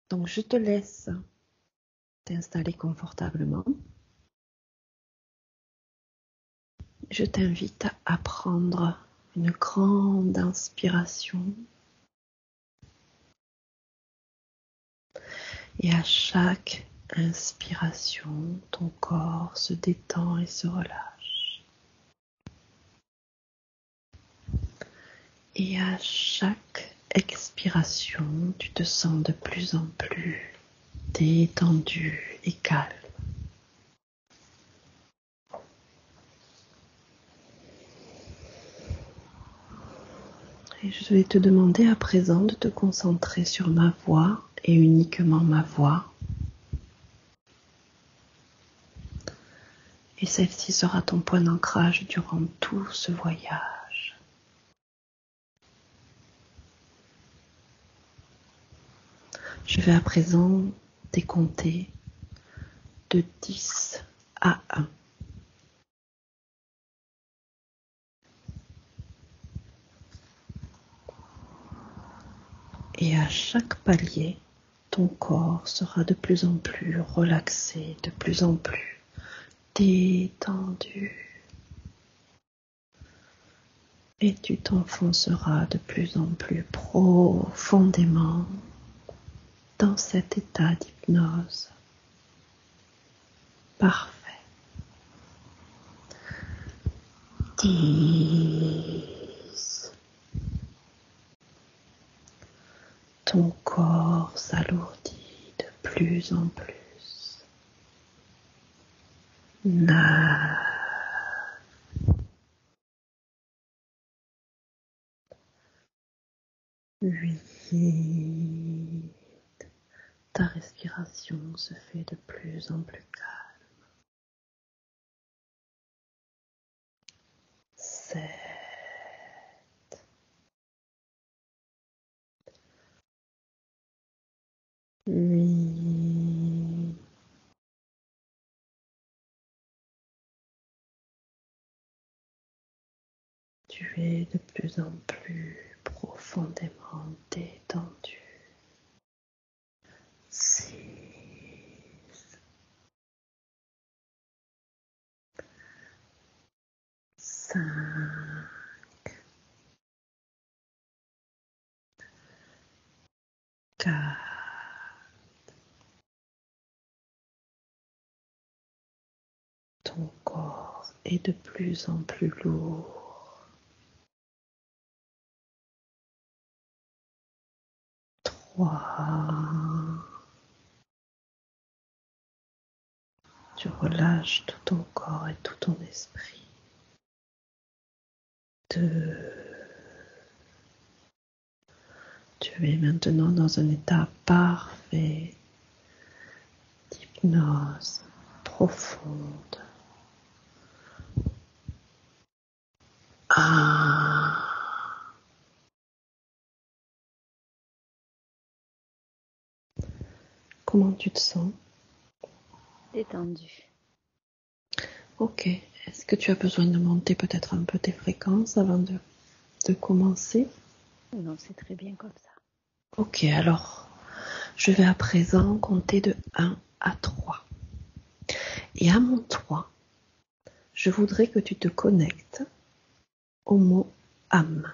Donc, je te laisse t'installer confortablement. Je t'invite à prendre une grande inspiration et à chaque inspiration, ton corps se détend et se relâche. Et à chaque expiration, tu te sens de plus en plus détendu et calme. Et je vais te demander à présent de te concentrer sur ma voix et uniquement ma voix. Et celle-ci sera ton point d'ancrage durant tout ce voyage. Je vais à présent décompter de 10 à 1. Et à chaque palier, ton corps sera de plus en plus relaxé, de plus en plus détendu. Et tu t'enfonceras de plus en plus profondément dans cet état d'hypnose. Parfait. 10. Ton corps s'alourdit de plus en plus. 9. 8. Ta respiration se fait de plus en plus calme. 7. 8. Tu es de plus en plus profondément détendu. 6. 5. 4. Ton corps est de plus en plus lourd. 3. Tu relâches tout ton corps et tout ton esprit. 2. Tu es maintenant dans un état parfait d'hypnose profonde. 1. Comment tu te sens? Détendu. Ok. Est-ce que tu as besoin de monter peut-être un peu tes fréquences avant de commencer? Non, c'est très bien comme ça. Ok, alors je vais à présent compter de 1 à 3. Et à mon 3, je voudrais que tu te connectes au mot âme.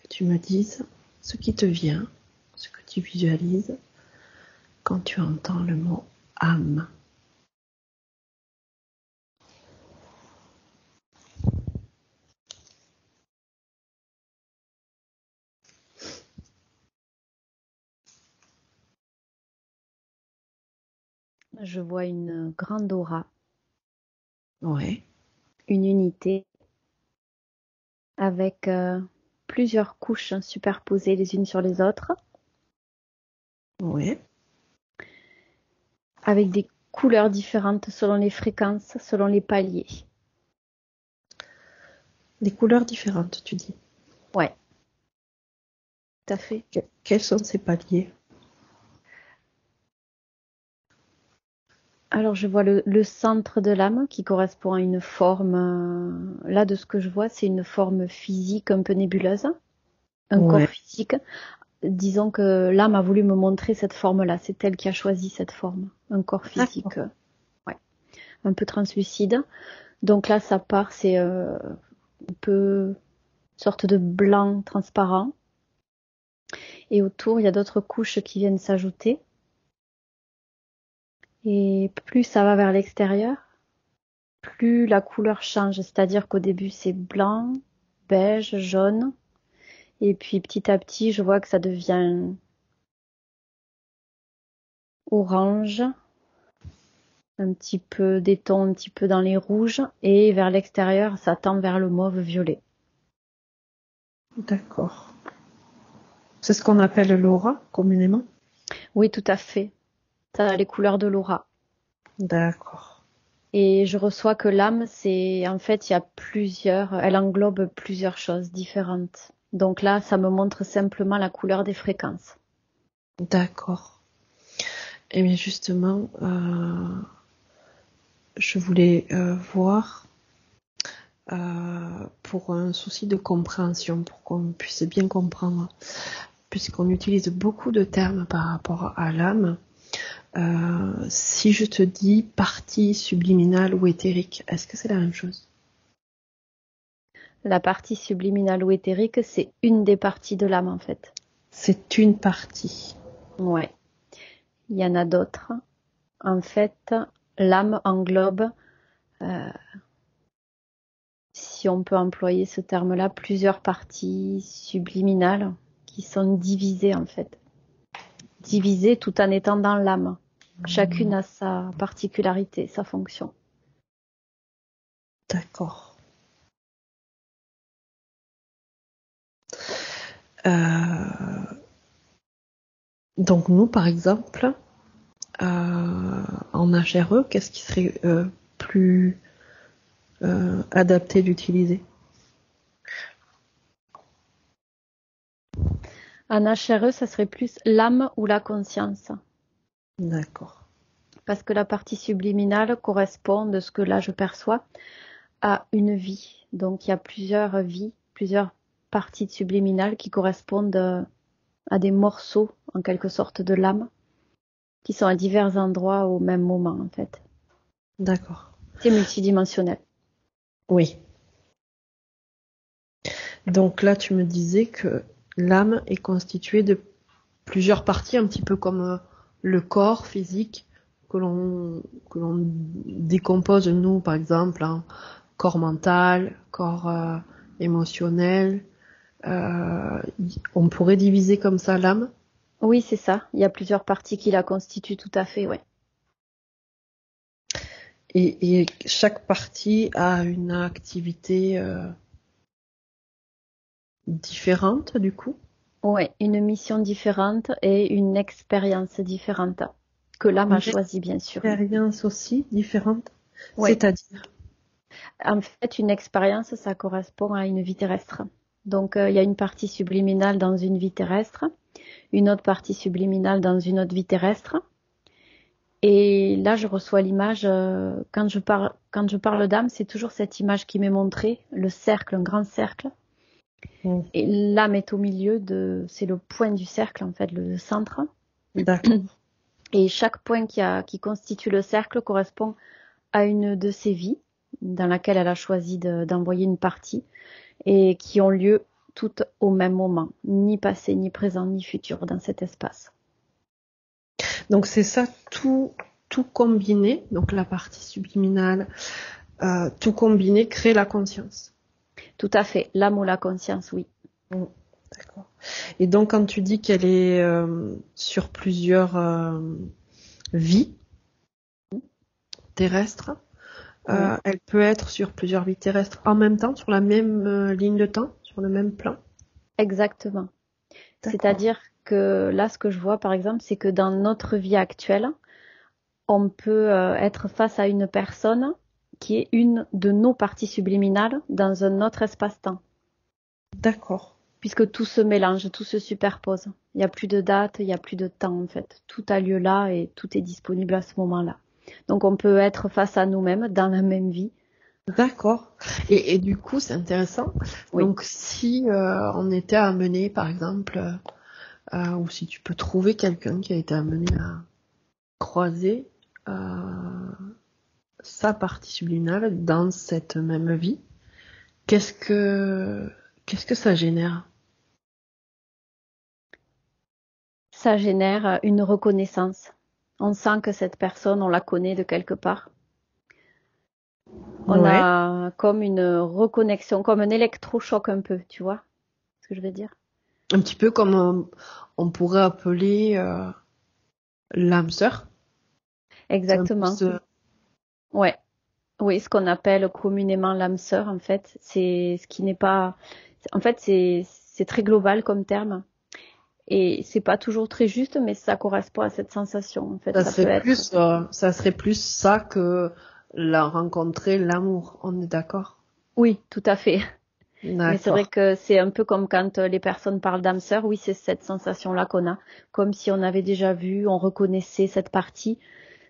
Que tu me dises ce qui te vient, ce que tu visualises quand tu entends le mot âme. Je vois une grande aura, Ouais, une unité avec plusieurs couches superposées les unes sur les autres, ouais. avec des couleurs différentes selon les fréquences, selon les paliers. Des couleurs différentes, tu dis. Ouais, tout à fait. Quels sont ces paliers? Alors je vois le centre de l'âme qui correspond à une forme, là de ce que je vois c'est une forme physique un peu nébuleuse, un corps Ouais, physique disons que l'âme a voulu me montrer cette forme-là. C'est elle qui a choisi cette forme, un corps physique, ouais, un peu translucide. Donc là, ça part, c'est un peu sorte de blanc transparent. Et autour, il y a d'autres couches qui viennent s'ajouter. Et plus ça va vers l'extérieur, plus la couleur change. C'est-à-dire qu'au début, c'est blanc, beige, jaune. Et puis petit à petit, je vois que ça devient orange, un petit peu des tons un petit peu dans les rouges. Et vers l'extérieur, ça tend vers le mauve violet. D'accord. C'est ce qu'on appelle l'aura, communément? Oui, tout à fait. Ça a les couleurs de l'aura. D'accord. Et je reçois que l'âme, c'est, en fait, elle englobe plusieurs choses différentes. Donc là, ça me montre simplement la couleur des fréquences. D'accord. Et bien justement, je voulais voir pour un souci de compréhension, pour qu'on puisse bien comprendre, puisqu'on utilise beaucoup de termes par rapport à l'âme. Si je te dis partie subliminale ou éthérique, est-ce que c'est la même chose? La partie subliminale ou éthérique, c'est une des parties de l'âme, en fait. C'est une partie. Ouais. Il y en a d'autres. En fait, l'âme englobe, si on peut employer ce terme-là, plusieurs parties subliminales qui sont divisées, en fait. Divisées tout en étant dans l'âme. Chacune a sa particularité, sa fonction. D'accord. Donc nous, par exemple, en HRE, qu'est-ce qui serait plus adapté d'utiliser? En HRE, ça serait plus l'âme ou la conscience. D'accord. Parce que la partie subliminale correspond, de ce que là je perçois, à une vie. Donc il y a plusieurs vies, plusieurs parties subliminales qui correspondent à des morceaux, en quelque sorte, de l'âme, qui sont à divers endroits au même moment, en fait. D'accord. C'est multidimensionnel. Oui. Donc là, tu me disais que l'âme est constituée de plusieurs parties, un petit peu comme le corps physique que l'on décompose, nous, par exemple, en corps mental, corps émotionnel. On pourrait diviser comme ça l'âme? Oui, c'est ça. Il y a plusieurs parties qui la constituent, tout à fait, oui. Et chaque partie a une activité différente, du coup? Oui, une mission différente et une expérience différente, que l'âme a choisie, bien sûr. Une expérience aussi différente? Oui. C'est-à-dire? En fait, une expérience, ça correspond à une vie terrestre. Donc, il y a une partie subliminale dans une vie terrestre, une autre partie subliminale dans une autre vie terrestre. Et là, je reçois l'image, quand je parle d'âme, c'est toujours cette image qui m'est montrée, le cercle, un grand cercle. Et l'âme est au milieu c'est le point du cercle, en fait, le centre. D'accord. Et chaque point qui constitue le cercle correspond à une de ses vies, dans laquelle elle a choisi d'envoyer une partie, et qui ont lieu toutes au même moment, ni passé, ni présent, ni futur dans cet espace. Donc c'est ça, tout combiné, donc la partie subliminale, tout combiné crée la conscience. Tout à fait, l'âme ou la conscience, oui. D'accord. Et donc quand tu dis qu'elle est sur plusieurs vies terrestres, elle peut être sur plusieurs vies terrestres en même temps, sur la même ligne de temps, sur le même plan? Exactement. D'accord. C'est-à-dire que là, ce que je vois, par exemple, c'est que dans notre vie actuelle, on peut être face à une personne qui est une de nos parties subliminales dans un autre espace-temps. D'accord. Puisque tout se mélange, tout se superpose. Il n'y a plus de date, il n'y a plus de temps, en fait. Tout a lieu là et tout est disponible à ce moment-là. Donc, on peut être face à nous-mêmes dans la même vie. D'accord. Et du coup, c'est intéressant. Oui. Donc, si on était amené, par exemple, ou si tu peux trouver quelqu'un qui a été amené à croiser sa partie subliminale dans cette même vie, qu'est-ce que ça génère? Ça génère une reconnaissance. On sent que cette personne, on la connaît de quelque part. On Ouais, a comme une reconnexion, comme un électrochoc un peu, tu vois ce que je veux dire? un petit peu comme on pourrait appeler l'âme sœur. C'est un peu Exactement. ce... Ouais. Oui, ce qu'on appelle communément l'âme sœur, en fait, c'est ce qui n'est pas. En fait, c'est très global comme terme et c'est pas toujours très juste, mais ça correspond à cette sensation. En fait, ça peut être. Ça serait plus ça que la rencontrer l'amour. On est d'accord? Oui, tout à fait. Mais c'est vrai D'accord. que c'est un peu comme quand les personnes parlent d'âme sœur. Oui, c'est cette sensation-là qu'on a, comme si on avait déjà vu, on reconnaissait cette partie.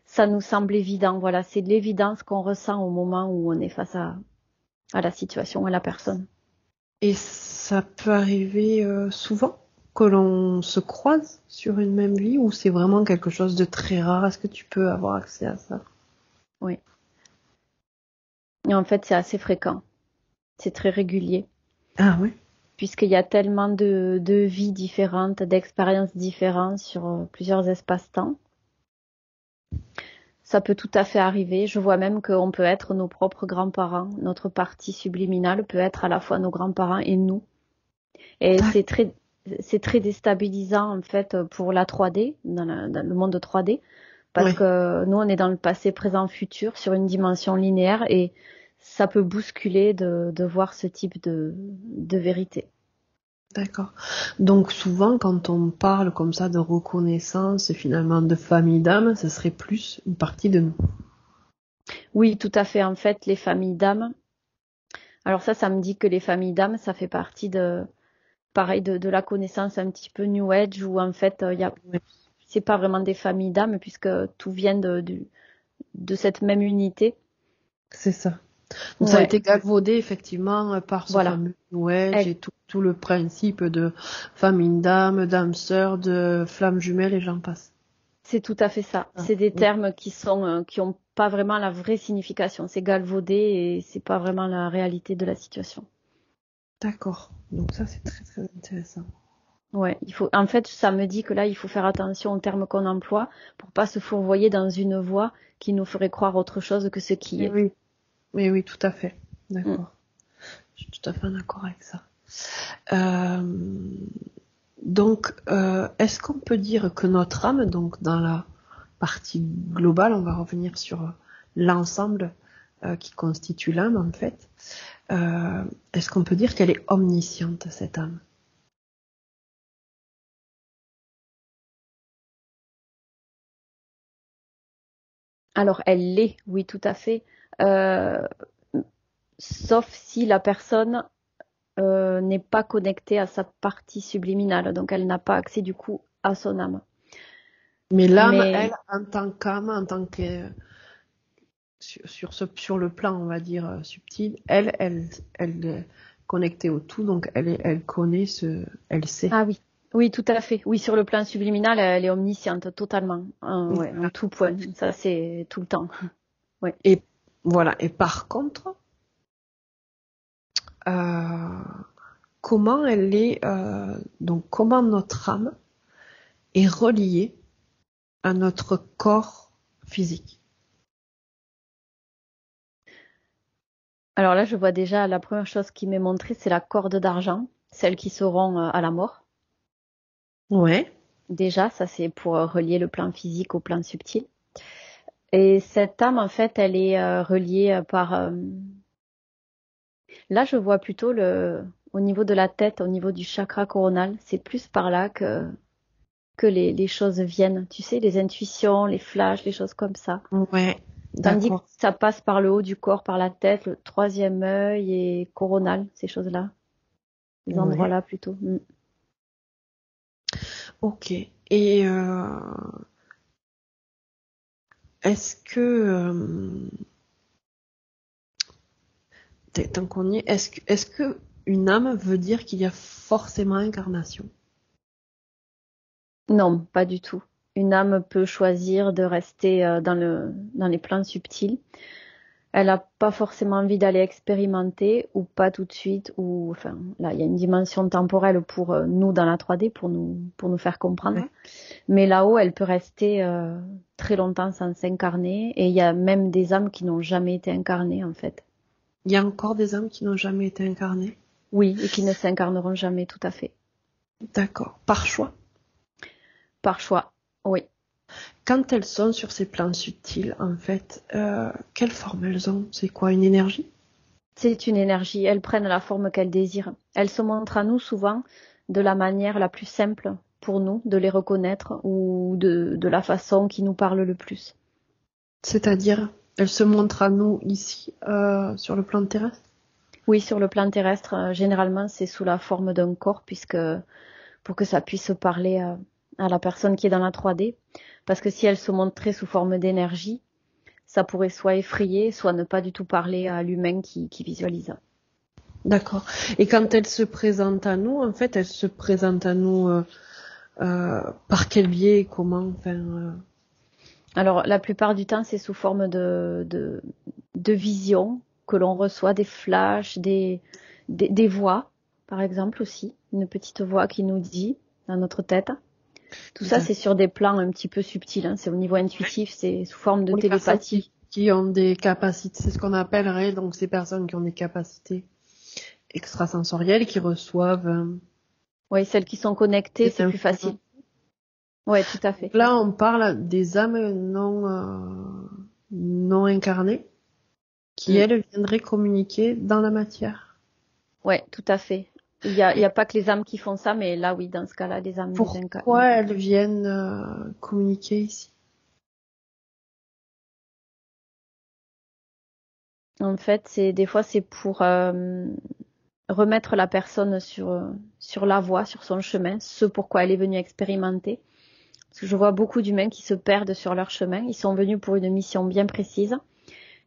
Ça nous semble évident. Voilà, c'est de l'évidence qu'on ressent au moment où on est face à la situation, à la personne. Et ça peut arriver souvent que l'on se croise sur une même vie ou c'est vraiment quelque chose de très rare? Est-ce que tu peux avoir accès à ça? Oui. Et en fait, c'est assez fréquent. C'est très régulier, Ah oui. puisqu'il y a tellement de vies différentes, d'expériences différentes sur plusieurs espaces-temps. Ça peut tout à fait arriver. Je vois même qu'on peut être nos propres grands-parents. Notre partie subliminale peut être à la fois nos grands-parents et nous. Et c'est très déstabilisant, en fait, pour la 3D, dans le monde 3D, parce Oui, que nous, on est dans le passé, présent, futur, sur une dimension linéaire, et ça peut bousculer de voir ce type de vérité. d'accord. Donc souvent quand on parle comme ça de reconnaissance et finalement de famille d'âme, ce serait plus une partie de nous. Oui, tout à fait. En fait, les familles d'âmes. Alors ça me dit que les familles d'âmes, ça fait partie pareil, de la connaissance un petit peu New Age, où en fait, Oui, c'est pas vraiment des familles d'âmes, puisque tout vient de cette même unité. c'est ça. Donc ça a Ouais, été galvaudé effectivement par ce voilà. fameux New Age Eh, et tout le principe de famille d'âme, d'âme sœur, de flamme jumelle et j'en passe. C'est tout à fait ça. Ah, C'est des oui, termes qui ont pas vraiment la vraie signification. C'est galvaudé et c'est pas vraiment la réalité de la situation. d'accord. Donc ça c'est très très intéressant. Ouais, en fait, ça me dit que là, il faut faire attention aux termes qu'on emploie pour pas se fourvoyer dans une voie qui nous ferait croire autre chose que ce qui Mais est. oui, mais oui, tout à fait. Mm. D'accord. Je suis tout à fait d'accord avec ça. Euh, donc, est-ce qu'on peut dire que notre âme, donc dans la partie globale, on va revenir sur l'ensemble qui constitue l'âme en fait, est-ce qu'on peut dire qu'elle est omnisciente, cette âme? Alors, elle l'est, oui, tout à fait. Euh, Sauf si la personne n'est pas connectée à sa partie subliminale, donc elle n'a pas accès du coup à son âme. Mais l'âme, elle, Mais en tant qu'âme, en tant que sur le plan, on va dire subtil, elle est connectée au tout, donc elle connaît elle sait. ah oui, oui, tout à fait. Oui, sur le plan subliminal, elle est omnisciente totalement. Ouais, en Voilà. tout point. Ça, c'est tout le temps. Ouais. Et voilà. Et par contre, euh, comment elle est, donc comment notre âme est reliée à notre corps physique. Alors là, je vois déjà la première chose qui m'est montrée, c'est la corde d'argent, celle qui se rend à la mort. Ouais, Déjà, ça c'est pour relier le plan physique au plan subtil. Et cette âme, en fait, elle est reliée par. Là, je vois plutôt au niveau de la tête, au niveau du chakra coronal. C'est plus par là que les choses viennent. Tu sais, les intuitions, les flashs, les choses comme ça. ouais, Tandis que d'accord. ça passe par le haut du corps, par la tête, le troisième œil et coronal, ces choses-là, ces Ouais, endroits-là plutôt. Mm. ok. Et est-ce que, tant qu'on y est, est-ce que une âme veut dire qu'il y a forcément incarnation? Non, pas du tout. Une âme peut choisir de rester dans les plans subtils. Elle n'a pas forcément envie d'aller expérimenter ou pas tout de suite. Ou enfin, là, il y a une dimension temporelle pour nous dans la 3D pour nous faire comprendre. Ouais. Mais là-haut, elle peut rester très longtemps sans s'incarner. Et il y a même des âmes qui n'ont jamais été incarnées en fait. Il y a encore des âmes qui n'ont jamais été incarnées. Oui, et qui ne s'incarneront jamais, tout à fait. D'accord. Par choix. Par choix, oui. Quand elles sont sur ces plans subtils, en fait, quelle forme elles ont? C'est quoi, une énergie? C'est une énergie, elles prennent la forme qu'elles désirent. Elles se montrent à nous souvent de la manière la plus simple pour nous de les reconnaître ou de la façon qui nous parle le plus. C'est-à-dire, elles se montrent à nous ici, sur le plan terrestre? Oui, sur le plan terrestre, généralement, c'est sous la forme d'un corps, puisque pour que ça puisse parler à la personne qui est dans la 3D. Parce que si elles se montraient sous forme d'énergie, ça pourrait soit effrayer, soit ne pas du tout parler à l'humain qui visualise. D'accord. Et quand elles se présentent à nous, en fait, elles se présentent à nous par quel biais, comment, enfin. Alors, la plupart du temps, c'est sous forme de vision que l'on reçoit, des flashs, des voix, par exemple aussi, une petite voix qui nous dit dans notre tête. Tout ça, c'est sur des plans un petit peu subtils, hein. C'est au niveau intuitif, c'est sous forme de Pour les personnes télépathie. qui ont des capacités, c'est ce qu'on appellerait donc ces personnes qui ont des capacités extrasensorielles, qui reçoivent Oui, celles qui sont connectées, des c'est plus facile. informations. Oui, tout à fait. Là, on parle des âmes non incarnées qui, Mm. elles, viendraient communiquer dans la matière. Oui, tout à fait. Il y Et a pas que les âmes qui font ça, mais là, oui, dans ce cas-là, les âmes pourquoi elles viennent communiquer ici? En fait, des fois, c'est pour remettre la personne sur la voie, sur son chemin, ce pourquoi elle est venue expérimenter. Parce que je vois beaucoup d'humains qui se perdent sur leur chemin. Ils sont venus pour une mission bien précise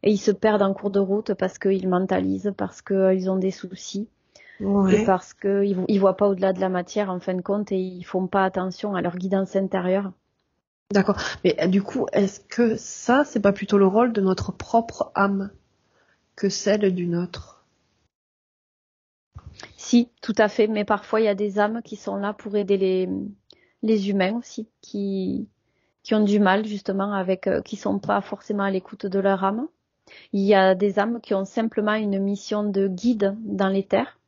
et ils se perdent en cours de route parce qu'ils mentalisent, parce qu'ils ont des soucis et Ouais, parce qu'ils voient pas au-delà de la matière en fin de compte et ils font pas attention à leur guidance intérieure. d'accord. Mais du coup, est-ce que ça, c'est pas plutôt le rôle de notre propre âme que celle d'une autre? Si, tout à fait, mais parfois il y a des âmes qui sont là pour aider les humains aussi, qui ont du mal justement avec, qui sont pas forcément à l'écoute de leur âme. Il y a des âmes qui ont simplement une mission de guide dans les terres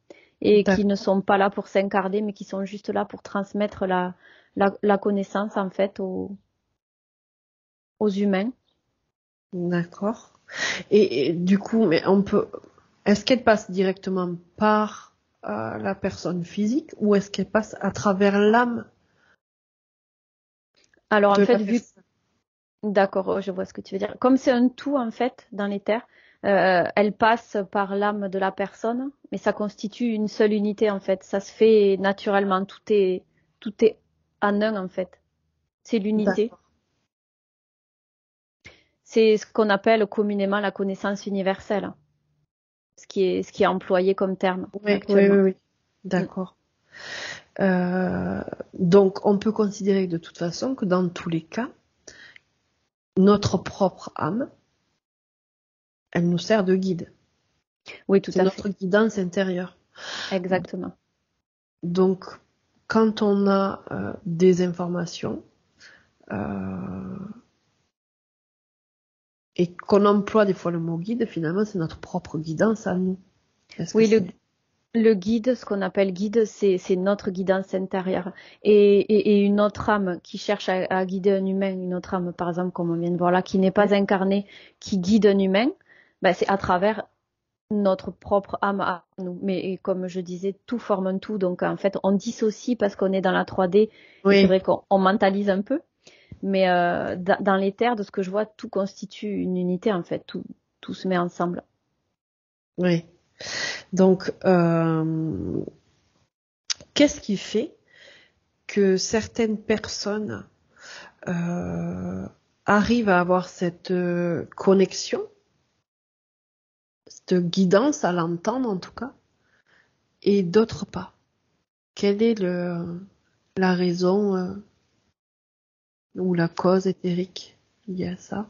et qui ne D'accord. sont pas là pour s'incarner, mais qui sont juste là pour transmettre la connaissance en fait aux humains. D'accord. Et du coup, mais est-ce qu'elle passe directement par la personne physique ou est-ce qu'elle passe à travers l'âme Alors en de fait, la personne? d'accord, je vois ce que tu veux dire. Comme c'est un tout en fait dans les terres, elle passe par l'âme de la personne, mais ça constitue une seule unité en fait. Ça se fait naturellement. Tout est en un en fait. C'est l'unité. D'accord. C'est ce qu'on appelle communément la connaissance universelle, ce qui est employé comme terme Oui, oui, oui, actuellement. oui. Mm. D'accord. Euh, donc, on peut considérer de toute façon que dans tous les cas, notre propre âme, elle nous sert de guide. Oui, tout C'est à notre fait. guidance intérieure. Exactement. Donc, quand on a des informations euh, et qu'on emploie des fois le mot guide, finalement, c'est notre propre guidance à nous. Est-ce que Oui, c'est... le guide, ce qu'on appelle guide, c'est notre guidance intérieure. Et une autre âme qui cherche à guider un humain, une autre âme, par exemple, comme on vient de voir là, qui n'est Ouais. pas incarnée, qui guide un humain, ben, c'est à travers notre propre âme à nous. Mais comme je disais, tout forme un tout. Donc, en fait, on dissocie parce qu'on est dans la 3D. Et c'est Oui, vrai qu'on mentalise un peu. Mais dans les terres, de ce que je vois, tout constitue une unité, en fait. Tout se met ensemble. oui. Donc, qu'est-ce qui fait que certaines personnes euh, arrivent à avoir cette connexion, cette guidance, à l'entendre en tout cas, et d'autres pas? Quelle est la raison Ou la cause éthérique liée à ça?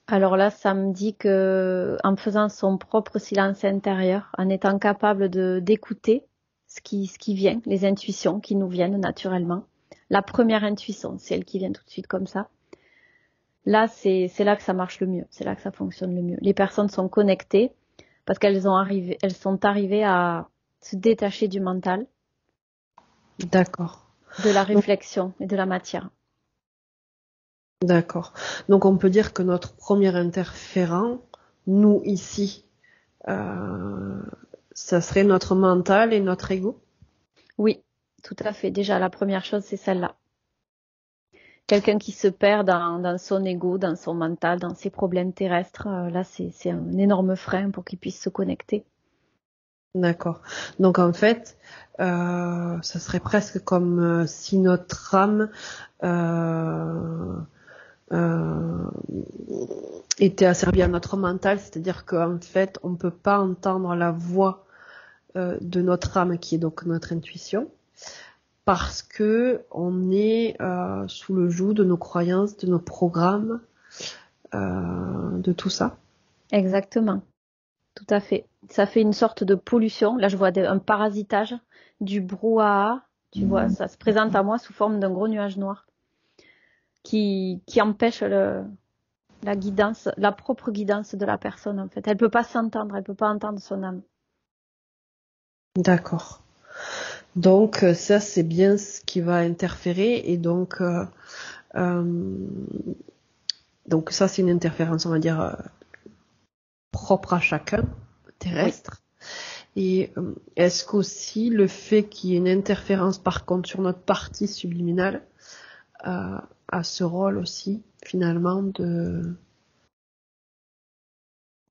Alors là, ça me dit que en faisant son propre silence intérieur, en étant capable d'écouter ce qui vient, les intuitions qui nous viennent naturellement. La première intuition, celle qui vient tout de suite comme ça. Là, c'est là que ça marche le mieux, c'est là que ça fonctionne le mieux. Les personnes sont connectées parce elles sont arrivées à se détacher du mental, D'accord. de la Donc, réflexion et de la matière. d'accord. Donc on peut dire que notre premier interférent, nous ici, euh, ça serait notre mental et notre ego. Oui, tout à fait. Déjà, la première chose, c'est celle-là. Quelqu'un qui se perd dans son ego, dans son mental, dans ses problèmes terrestres, là, c'est un énorme frein pour qu'il puisse se connecter. D'accord. Donc en fait, ça serait presque comme si notre âme euh, euh, était asservie à notre mental, c'est-à-dire qu'en fait, on ne peut pas entendre la voix de notre âme, qui est donc notre intuition, parce que on est sous le joug de nos croyances, de nos programmes, de tout ça. Exactement, tout à fait. Ça fait une sorte de pollution. Là, je vois un parasitage, du brouhaha. Tu vois, ça se présente à moi sous forme d'un gros nuage noir qui empêche la guidance, la propre guidance de la personne, en fait. Elle peut pas s'entendre, elle peut pas entendre son âme. D'accord. Donc ça, c'est bien ce qui va interférer, et euh, donc ça, c'est une interférence, on va dire, propre à chacun, Oui. terrestre. Et est-ce qu'aussi le fait qu'il y ait une interférence par contre sur notre partie subliminale a ce rôle aussi finalement de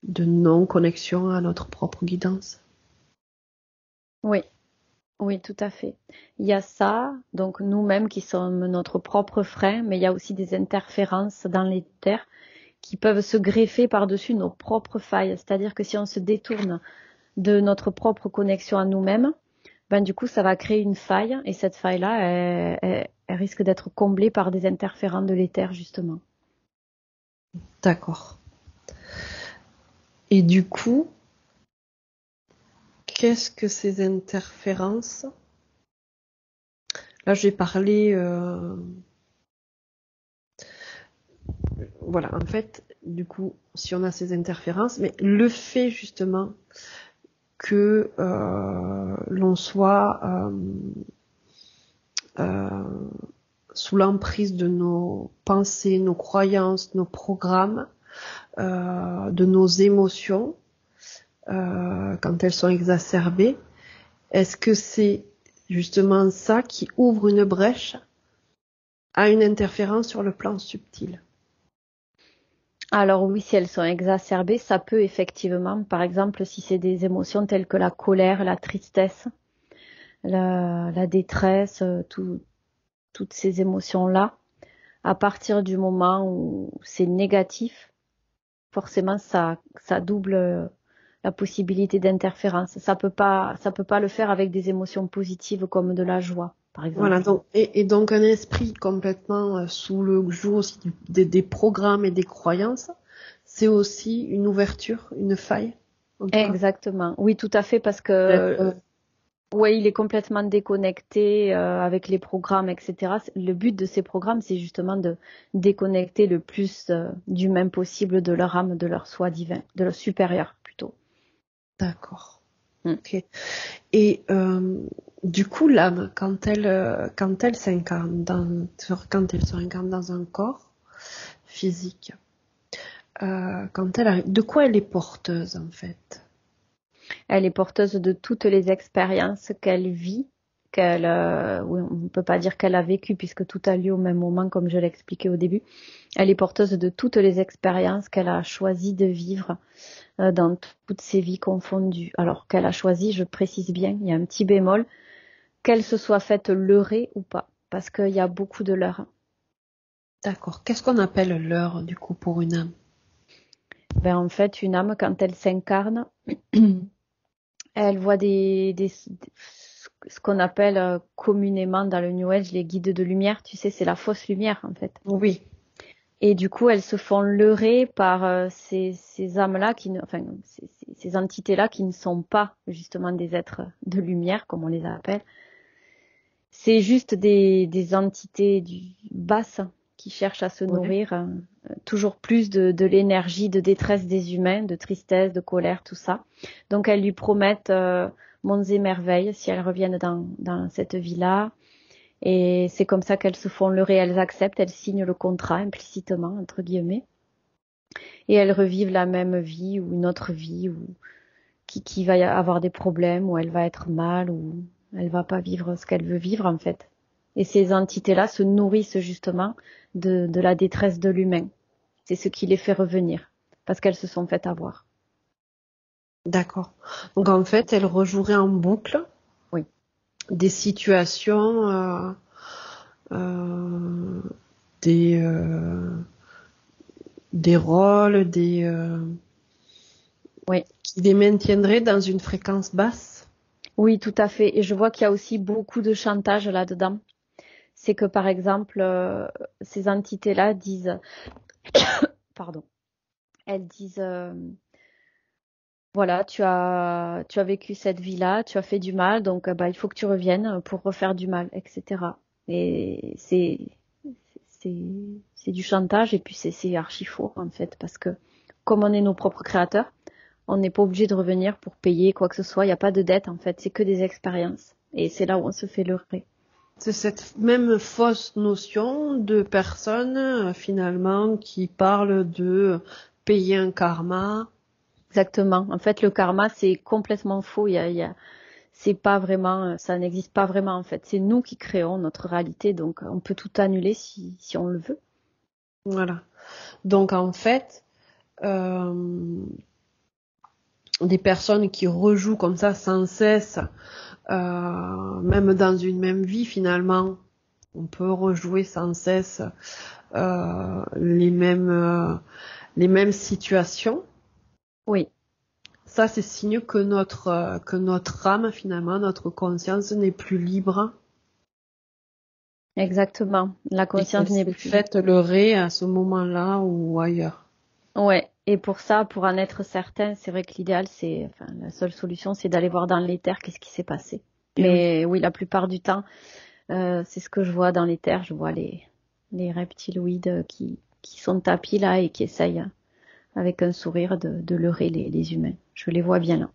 non-connexion à notre propre guidance? Oui. Oui, tout à fait. Il y a ça, donc nous-mêmes qui sommes notre propre frein, mais il y a aussi des interférences dans les terres qui peuvent se greffer par-dessus nos propres failles. C'est-à-dire que si on se détourne de notre propre connexion à nous-mêmes, ben du coup, ça va créer une faille, et cette faille-là, elle risque d'être comblée par des interférents de l'éther, justement. D'accord. Et du coup, qu'est-ce que ces interférences? Là, je vais parler, voilà, en fait, du coup, si on a ces interférences, mais le fait justement que l'on soit euh, sous l'emprise de nos pensées, nos croyances, nos programmes, de nos émotions, quand elles sont exacerbées, est-ce que c'est justement ça qui ouvre une brèche à une interférence sur le plan subtil? Alors oui, si elles sont exacerbées, ça peut effectivement, par exemple, si c'est des émotions telles que la colère, la tristesse, la détresse, toutes ces émotions-là, à partir du moment où c'est négatif, forcément ça double la possibilité d'interférence. Ça peut pas le faire avec des émotions positives comme de la joie, par Voilà, exemple. donc, et donc un esprit complètement sous le joug aussi des programmes et des croyances, c'est aussi une ouverture, une faille, en tout cas. Exactement. Oui, tout à fait, parce que ouais, il est complètement déconnecté avec les programmes, etc. Le but de ces programmes, c'est justement de déconnecter le plus d'humains possible de leur âme, de leur soi divin, de leur supérieur plutôt. D'accord. Mm. Ok. Et du coup, l'âme, quand elle s'incarne quand elle se réincarne dans un corps physique, quand elle arrive, de quoi elle est porteuse en fait? Elle est porteuse de toutes les expériences qu'elle vit, oui, on ne peut pas dire qu'elle a vécu puisque tout a lieu au même moment, comme je l'expliquais au début. Elle est porteuse de toutes les expériences qu'elle a choisi de vivre dans toutes ses vies confondues. Alors qu'elle a choisi, je précise bien, il y a un petit bémol, qu'elle se soit faite leurrer ou pas, parce qu'il y a beaucoup de leurres. D'accord. Qu'est-ce qu'on appelle l'heure du coup pour une âme? Ben, en fait, une âme, quand elle s'incarne, elle voit ce qu'on appelle communément dans le New Age les guides de lumière. Tu sais, c'est la fausse lumière en fait. Oui. Et du coup, elles se font leurrer par ces âmes-là, ces entités-là qui ne sont pas justement des êtres de lumière, comme on les appelle. C'est juste des entités basses qui cherchent à se nourrir toujours plus de l'énergie, de détresse des humains, de tristesse, de colère, tout ça. Donc elles lui promettent monts et merveilles si elles reviennent dans cette vie-là. Et c'est comme ça qu'elles se font leurrer, elles acceptent, elles signent le contrat implicitement, entre guillemets. Et elles revivent la même vie ou une autre vie ou qui va y avoir des problèmes, ou elle va être mal, ou elle va pas vivre ce qu'elle veut vivre en fait. Et ces entités-là se nourrissent justement de la détresse de l'humain. C'est ce qui les fait revenir, parce qu'elles se sont faites avoir. D'accord. Donc en fait, elle rejouerait en boucle Oui. des situations, euh, des, euh, des rôles, Oui. qui les maintiendraient dans une fréquence basse. Oui, tout à fait. Et je vois qu'il y a aussi beaucoup de chantage là-dedans. C'est que par exemple, ces entités-là disent, pardon, elles disent, voilà, tu as vécu cette vie-là, tu as fait du mal, donc bah il faut que tu reviennes pour refaire du mal, etc. Et c'est c'est du chantage et puis c'est archi faux en fait parce que comme on est nos propres créateurs, on n'est pas obligé de revenir pour payer quoi que ce soit. Il n'y a pas de dette en fait, c'est que des expériences et c'est là où on se fait leurrer. C'est cette même fausse notion de personnes, finalement, qui parlent de payer un karma. Exactement. En fait, le karma c'est complètement faux. C'est pas vraiment, ça n'existe pas vraiment en fait. C'est nous qui créons notre réalité, donc on peut tout annuler si on le veut. Voilà. Donc en fait, euh, des personnes qui rejouent comme ça sans cesse, même dans une même vie finalement, on peut rejouer sans cesse euh, les mêmes euh, les mêmes situations. Oui, Ça, c'est signe que notre âme finalement, notre conscience n'est plus libre exactement. La et conscience qu'elle n'est s'est plus. faite leurrer à ce moment-là ou ailleurs. Ouais. Et pour ça, pour en être certain, c'est vrai que l'idéal, enfin, la seule solution, c'est d'aller voir dans l'éther qu'est-ce qui s'est passé. Et oui, Mais oui, la plupart du temps, c'est ce que je vois dans l'éther. Je vois les reptiloïdes qui sont tapis là et qui essayent, avec un sourire, de leurrer les humains. Je les vois bien là.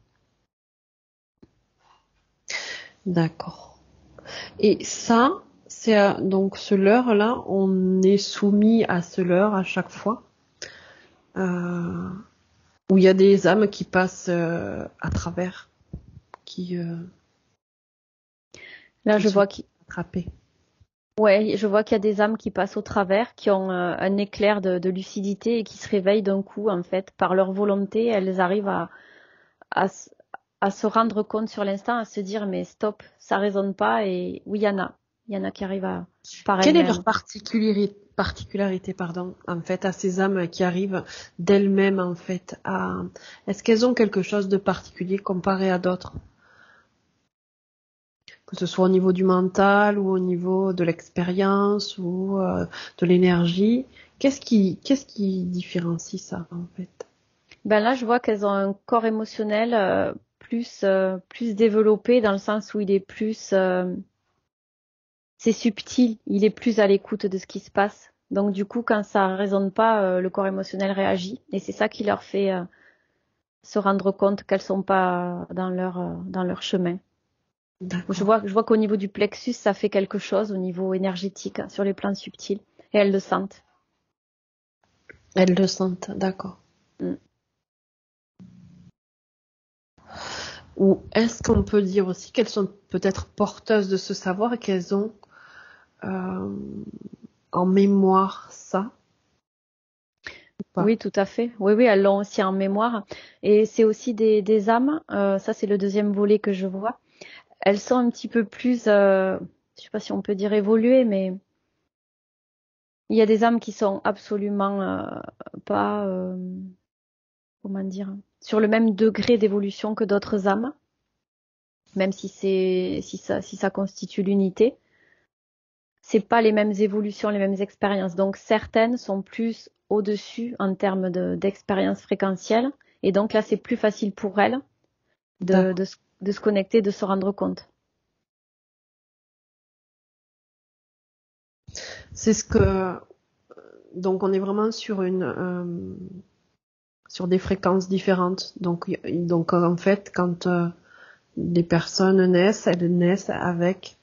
d'accord. Et ça, c'est donc ce leurre-là, on est soumis à ce leurre à chaque fois, euh, où il y a des âmes qui passent à travers, qui, euh, Là, qui je sont vois attrapées. ouais, je vois qu'il y a des âmes qui passent au travers, qui ont un éclair de lucidité et qui se réveillent d'un coup, en fait, par leur volonté, elles arrivent à, s- à se rendre compte sur l'instant, à se dire, mais stop, ça résonne pas, et oui, il y en a qui arrivent par Quelle est leur elles-mêmes. particularité, pardon, en fait, à ces âmes qui arrivent d'elles-mêmes, en fait, est-ce qu'elles ont quelque chose de particulier comparé à d'autres? Que ce soit au niveau du mental ou au niveau de l'expérience ou de l'énergie. Qu'est-ce qui différencie ça, en fait? Ben là, je vois qu'elles ont un corps émotionnel plus développé dans le sens où il est c'est subtil, il est plus à l'écoute de ce qui se passe. Donc du coup, quand ça résonne pas, le corps émotionnel réagit et c'est ça qui leur fait se rendre compte qu'elles sont pas dans leur chemin. D'accord. Je vois qu'au niveau du plexus, ça fait quelque chose au niveau énergétique, hein, sur les plans subtils, et elles le sentent. Elles le sentent, d'accord. Mm. Ou est-ce qu'on peut dire aussi qu'elles sont peut-être porteuses de ce savoir et qu'elles ont euh, en mémoire ça ou pas? Oui, tout à fait. Oui, oui, elles l'ont aussi en mémoire. Et c'est aussi des âmes. Ça, c'est le deuxième volet que je vois. Elles sont un petit peu plus, je sais pas si on peut dire évoluées, mais il y a des âmes qui sont absolument pas, comment dire, sur le même degré d'évolution que d'autres âmes. même si ça constitue l'unité. C'est pas les mêmes évolutions, les mêmes expériences. Donc certaines sont plus au-dessus en termes d'expérience fréquentielle. Et donc là, c'est plus facile pour elles D'accord. de se connecter, de se rendre compte. C'est ce que donc on est vraiment sur des fréquences différentes. Donc en fait, quand des personnes naissent, elles naissent avec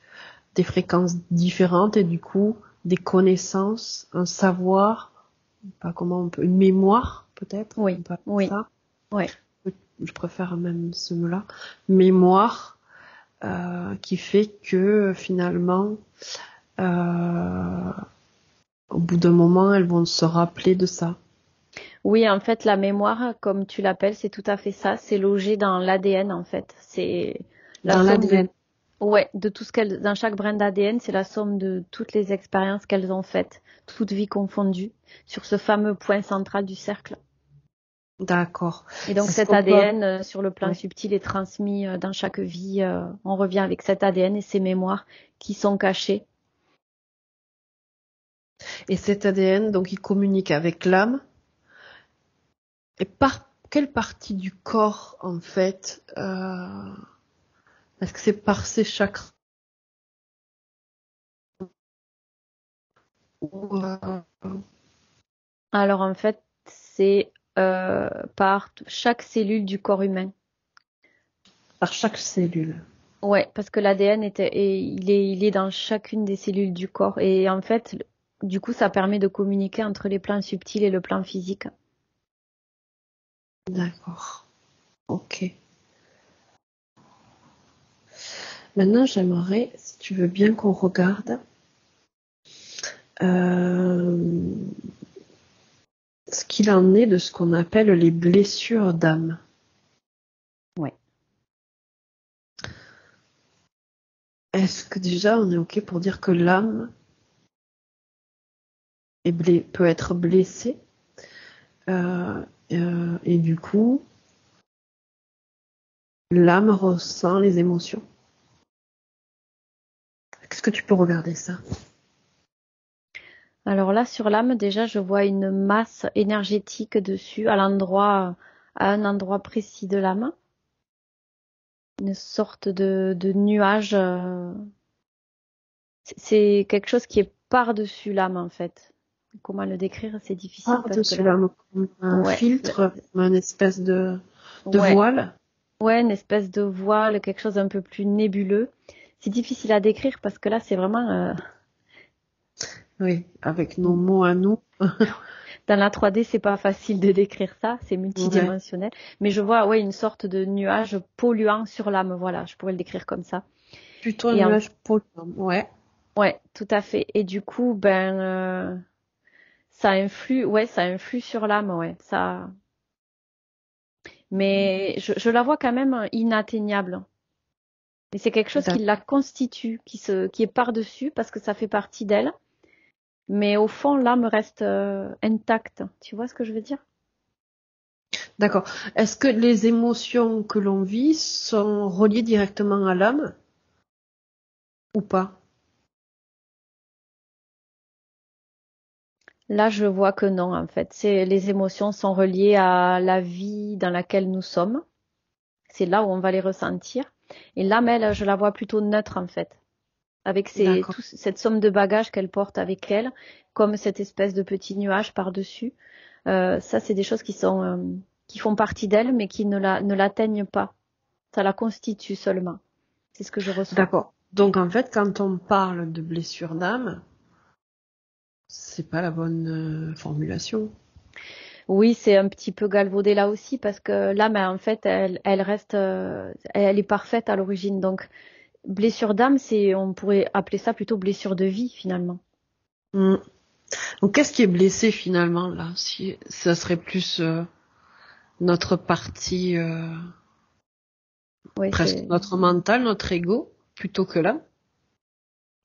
des fréquences différentes et du coup des connaissances, un savoir, pas comment on peut, une mémoire peut-être, Oui, on peut appeler oui, ça. oui. Je préfère même ce mot-là, mémoire, qui fait que finalement, euh, au bout d'un moment, elles vont se rappeler de ça. Oui, en fait, la mémoire, comme tu l'appelles, c'est tout à fait ça. C'est logé dans l'ADN, en fait. C'est la Dans somme l'ADN. de tout ce dans chaque brin d'ADN, c'est la somme de toutes les expériences qu'elles ont faites, toutes vies confondues, sur ce fameux point central du cercle. D'accord. Et donc C'est ce cet qu'on peut. ADN sur le plan Ouais. subtil est transmis dans chaque vie. On revient avec cet ADN et ces mémoires qui sont cachées. Et cet ADN, donc, il communique avec l'âme. Et par quelle partie du corps, en fait, est-ce que c'est par ces chakras ou Alors en fait, c'est par chaque cellule du corps humain. par chaque cellule? Ouais, parce que l'ADN il est dans chacune des cellules du corps. Et en fait, du coup, ça permet de communiquer entre les plans subtils et le plan physique. D'accord. Ok. Maintenant, j'aimerais, si tu veux bien, qu'on regarde euh, ce qu'il en est de ce qu'on appelle les blessures d'âme. Ouais. Est-ce que déjà on est ok pour dire que l'âme peut être blessée et du coup l'âme ressent les émotions? Qu'est-ce que tu peux regarder ça? Alors là, sur l'âme, déjà, je vois une masse énergétique dessus, à un endroit précis de l'âme. Une sorte de nuage. C'est quelque chose qui est par-dessus l'âme, en fait. Comment le décrire? C'est difficile parce que Par-dessus là, l'âme, comme un ouais, filtre, comme une espèce de ouais, voile. ouais, une espèce de voile, quelque chose un peu plus nébuleux. C'est difficile à décrire parce que là, c'est vraiment Oui, avec nos mots à nous. dans la 3D, c'est pas facile de décrire ça, c'est Ouais. multidimensionnel. Mais je vois, ouais, une sorte de nuage polluant sur l'âme, voilà, je pourrais le décrire comme ça. Plutôt un Et en, nuage polluant. Ouais. ouais, tout à fait. Et du coup, ça influe sur l'âme, ouais, ça. Mais je la vois quand même inatteignable. Mais c'est quelque chose qui D'accord. la constitue, qui est par-dessus parce que ça fait partie d'elle. Mais au fond, l'âme reste intacte. Tu vois ce que je veux dire? D'accord. Est-ce que les émotions que l'on vit sont reliées directement à l'âme ou pas? Là, je vois que non, en fait. Les émotions sont reliées à la vie dans laquelle nous sommes. C'est là où on va les ressentir. Et l'âme, elle, je la vois plutôt neutre, en fait. Avec D'accord. cette somme de bagages qu'elle porte avec elle, comme cette espèce de petit nuage par-dessus. Ça, c'est des choses qui font partie d'elle, mais qui ne l'atteignent pas. Ça la constitue seulement. C'est ce que je reçois. D'accord. Donc en fait, quand on parle de blessure d'âme, c'est pas la bonne formulation. Oui, c'est un petit peu galvaudé là aussi parce que l'âme, en fait, elle reste, elle est parfaite à l'origine. Donc, blessure d'âme, on pourrait appeler ça plutôt blessure de vie finalement. Hmm. Donc qu'est-ce qui est blessé finalement là? Si ça serait plus notre partie, Oui, presque notre mental, notre ego, plutôt que l'âme.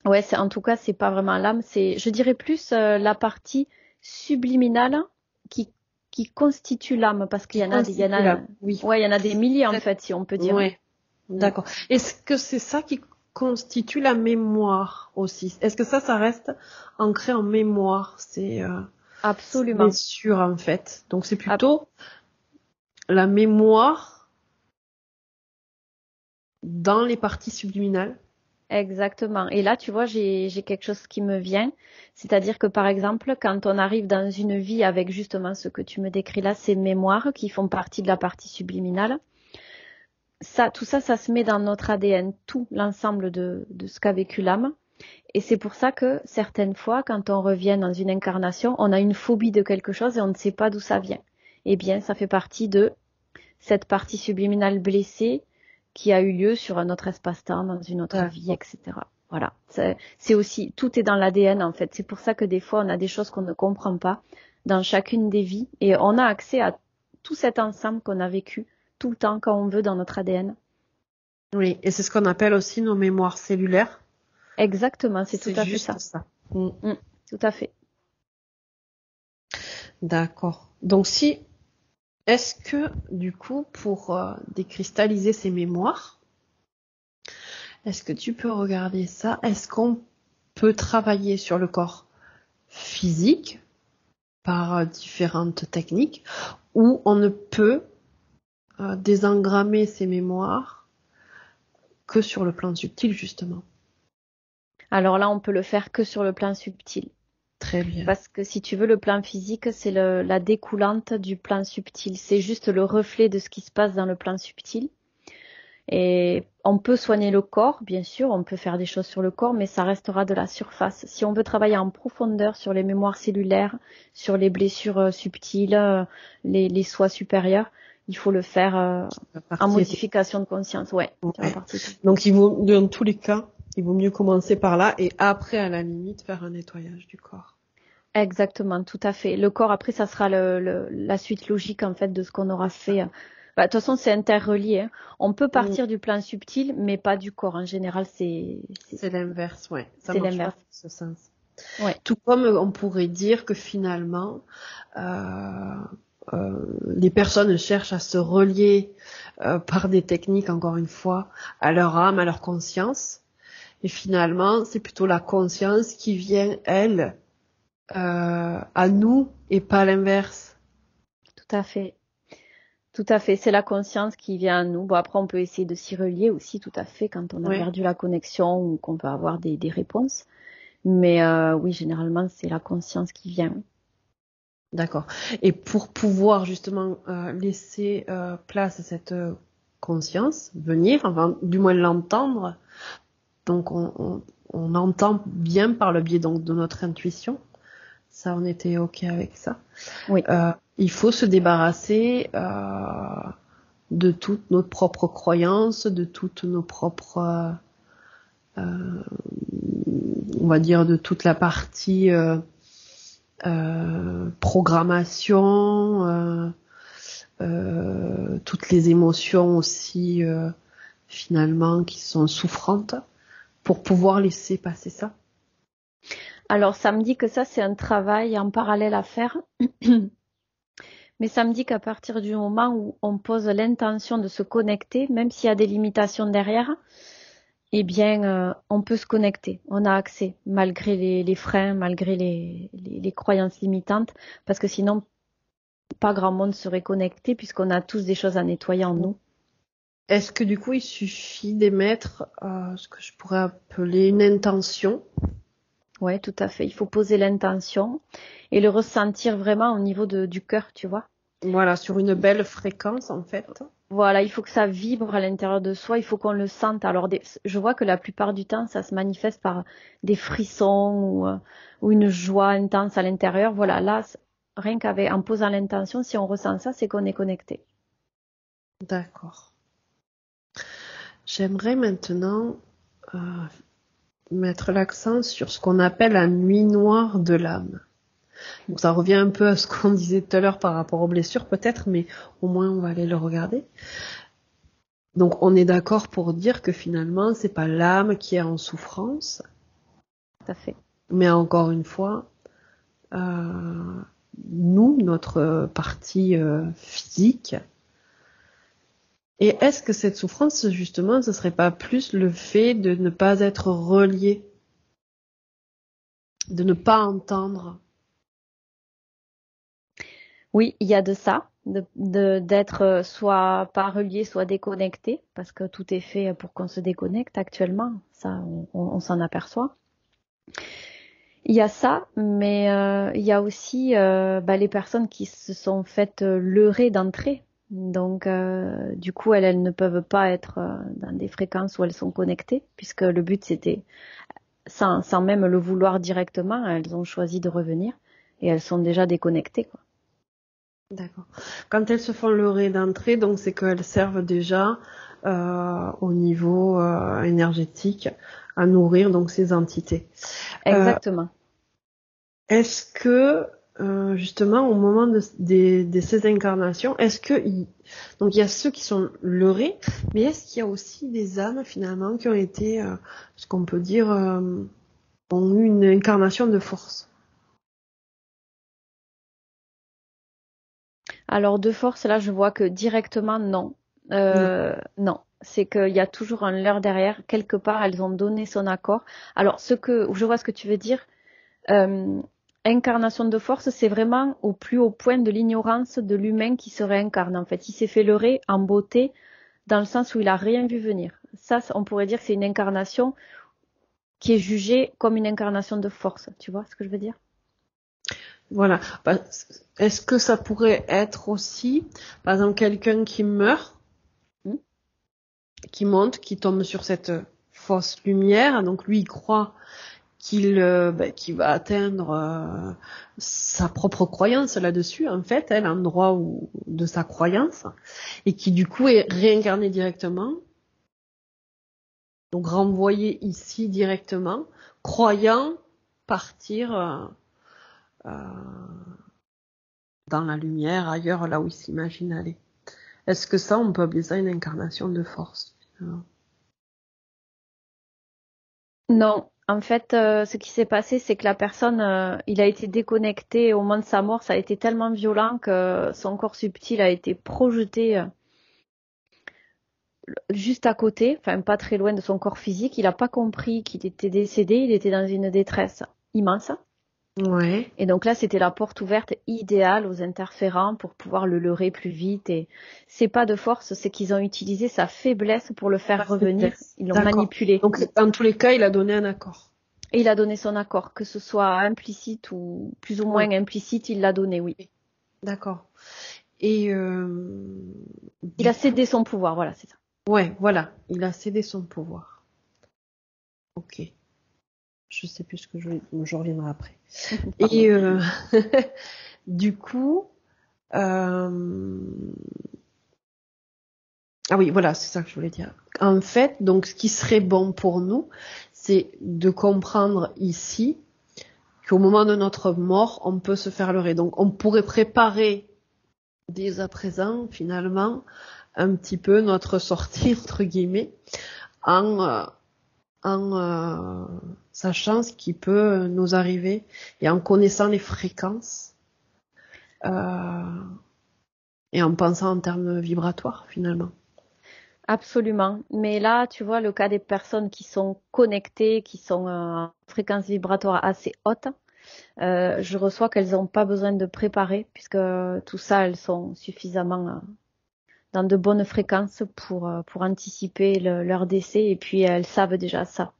ouais, en tout cas, c'est pas vraiment l'âme, je dirais plus la partie subliminale qui, qui constitue l'âme parce qu'il y Qui en a, constitue l'âme. Oui. ouais, il y en a des milliers en Peut-être. fait, si on peut dire. Ouais. D'accord. Est-ce que c'est ça qui constitue la mémoire aussi? Est-ce que ça reste ancré en mémoire, ces Absolument. blessures en fait? Donc c'est plutôt la mémoire dans les parties subliminales? Exactement. Et là, tu vois, j'ai quelque chose qui me vient. C'est-à-dire que, par exemple, quand on arrive dans une vie avec justement ce que tu me décris là, ces mémoires qui font partie de la partie subliminale, tout ça, ça se met dans notre ADN, tout l'ensemble de ce qu'a vécu l'âme. Et c'est pour ça que certaines fois, quand on revient dans une incarnation, on a une phobie de quelque chose et on ne sait pas d'où ça vient. Eh bien, ça fait partie de cette partie subliminale blessée qui a eu lieu sur un autre espace-temps, dans une autre vie, etc. Voilà. C'est aussi, tout est dans l'ADN en fait. C'est pour ça que des fois, on a des choses qu'on ne comprend pas dans chacune des vies et on a accès à tout cet ensemble qu'on a vécu tout le temps quand on veut dans notre ADN. Oui, et c'est ce qu'on appelle aussi nos mémoires cellulaires. Exactement, c'est tout à fait juste ça. Tout à fait. D'accord. Donc est-ce que du coup, pour décristalliser ces mémoires, est-ce que tu peux regarder ça? Est-ce qu'on peut travailler sur le corps physique par différentes techniques ou on ne peut désengrammer ces mémoires que sur le plan subtil justement? Alors là, on peut le faire que sur le plan subtil. Très bien. Parce que si tu veux, le plan physique, c'est la découlante du plan subtil. C'est juste le reflet de ce qui se passe dans le plan subtil. Et on peut soigner le corps, bien sûr, on peut faire des choses sur le corps, mais ça restera de la surface. Si on veut travailler en profondeur sur les mémoires cellulaires, sur les blessures subtiles, les soies supérieures, il faut le faire en modification de conscience. Ouais. Donc dans tous les cas, il vaut mieux commencer par là et après, à la limite, faire un nettoyage du corps. Exactement, tout à fait. Le corps, après, ça sera la suite logique en fait de ce qu'on aura fait. De toute façon, c'est interrelié. Hein. On peut partir du plan subtil, mais pas du corps. En général, c'est l'inverse, ouais. C'est l'inverse. Dans ce sens. Ouais. Tout comme on pourrait dire que finalement, les personnes cherchent à se relier par des techniques, encore une fois, à leur âme, à leur conscience. Et finalement, c'est plutôt la conscience qui vient, elle, à nous et pas l'inverse. Tout à fait. Tout à fait. C'est la conscience qui vient à nous. Bon, après, on peut essayer de s'y relier aussi, tout à fait, quand on a perdu la connexion ou qu'on peut avoir des réponses. Mais oui, généralement, c'est la conscience qui vient. D'accord. Et pour pouvoir justement laisser place à cette conscience venir, enfin du moins l'entendre, donc on entend bien par le biais donc de notre intuition. Ça, on était ok avec ça. Oui. Il faut se débarrasser de toutes nos propres croyances, de toutes nos propres, on va dire, de toute la partie programmation, toutes les émotions aussi finalement qui sont souffrantes, pour pouvoir laisser passer ça. Alors ça me dit que ça c'est un travail en parallèle à faire. Mais ça me dit qu'à partir du moment où on pose l'intention de se connecter, même s'il y a des limitations derrière, eh bien, on peut se connecter. On a accès, malgré les freins, malgré les croyances limitantes, parce que sinon, pas grand monde serait connecté, puisqu'on a tous des choses à nettoyer en nous. Est-ce que du coup, il suffit d'émettre ce que je pourrais appeler une intention? Ouais, tout à fait. Il faut poser l'intention et le ressentir vraiment au niveau du cœur, tu vois. Voilà, sur une belle fréquence en fait. Voilà, il faut que ça vibre à l'intérieur de soi, il faut qu'on le sente. Alors, je vois que la plupart du temps, ça se manifeste par des frissons ou une joie intense à l'intérieur. Voilà, là, rien en posant l'intention, si on ressent ça, c'est qu'on est connecté. D'accord. J'aimerais maintenant mettre l'accent sur ce qu'on appelle la nuit noire de l'âme. Donc ça revient un peu à ce qu'on disait tout à l'heure par rapport aux blessures peut-être, mais au moins on va aller le regarder. Donc on est d'accord pour dire que finalement c'est pas l'âme qui est en souffrance. Tout à fait. Mais encore une fois, nous, notre partie physique, Et est-ce que cette souffrance, justement, ce serait pas plus le fait de ne pas être relié, de ne pas entendre? Oui, il y a de ça, d'être soit pas relié, soit déconnecté, parce que tout est fait pour qu'on se déconnecte actuellement. Ça, on s'en aperçoit. Il y a ça, mais il y a aussi les personnes qui se sont faites leurrer d'entrée. Donc, du coup, elles ne peuvent pas être dans des fréquences où elles sont connectées, puisque le but c'était, sans même le vouloir directement, elles ont choisi de revenir et elles sont déjà déconnectées, quoi. D'accord. Quand elles se font leurrer d'entrée, donc c'est qu'elles servent déjà au niveau énergétique à nourrir donc ces entités. Euh, Exactement. Est-ce que justement au moment de ces incarnations, donc il y a ceux qui sont leurrés, mais est-ce qu'il y a aussi des âmes finalement qui ont été, ce qu'on peut dire, ont eu une incarnation de force? Alors de force, là, je vois que directement, non. Non. Non. C'est qu'il y a toujours un leurre derrière. Quelque part, elles ont donné son accord. Alors, je vois ce que tu veux dire. Euh, Incarnation de force, c'est vraiment au plus haut point de l'ignorance de l'humain qui se réincarne. En fait, il s'est fait leurrer en beauté, dans le sens où il a rien vu venir. Ça, on pourrait dire que c'est une incarnation qui est jugée comme une incarnation de force. Tu vois ce que je veux dire? Voilà. Bah, est-ce que ça pourrait être aussi, par exemple, quelqu'un qui meurt, Hmm. qui monte, qui tombe sur cette fausse lumière, donc lui il croit qu'il va atteindre sa propre croyance là-dessus, en fait, l'endroit de sa croyance, et qui du coup est réincarné directement, donc renvoyé ici directement, croyant partir dans la lumière, ailleurs, là où il s'imagine aller. Est-ce que ça, on peut appeler ça une incarnation de force, finalement? Non, en fait, ce qui s'est passé, c'est que la personne, il a été déconnecté au moment de sa mort. Ça a été tellement violent que son corps subtil a été projeté juste à côté, enfin pas très loin de son corps physique. Il n'a pas compris qu'il était décédé. Il était dans une détresse immense. Ouais. Et donc là, c'était la porte ouverte idéale aux interférents pour pouvoir le leurrer plus vite. Et c'est pas de force, c'est qu'ils ont utilisé sa faiblesse pour le La faire revenir. faiblesse. Ils l'ont D'accord. manipulé. Donc, dans tous les cas, il a donné un accord. Et il a donné son accord, que ce soit implicite ou plus ou Ouais. moins implicite, il l'a donné, oui. D'accord. Et Il du a coup, cédé son pouvoir, voilà, c'est ça. ouais, voilà, il a cédé son pouvoir. Ok. Je sais plus ce que je reviendrai après. Pardon. Et du coup, euh, ah oui, voilà, c'est ça que je voulais dire. En fait, donc, ce qui serait bon pour nous, c'est de comprendre ici qu'au moment de notre mort, on peut se faire leurrer. Donc, on pourrait préparer dès à présent, finalement, un petit peu notre sortie, entre guillemets, en, sachant ce qui peut nous arriver et en connaissant les fréquences euh, et en pensant en termes vibratoires, finalement. Absolument. Mais là, tu vois, le cas des personnes qui sont connectées, qui sont en fréquence vibratoire assez haute, je reçois qu'elles n'ont pas besoin de préparer, puisque tout ça, elles sont suffisamment dans de bonnes fréquences pour anticiper leur décès, et puis elles savent déjà ça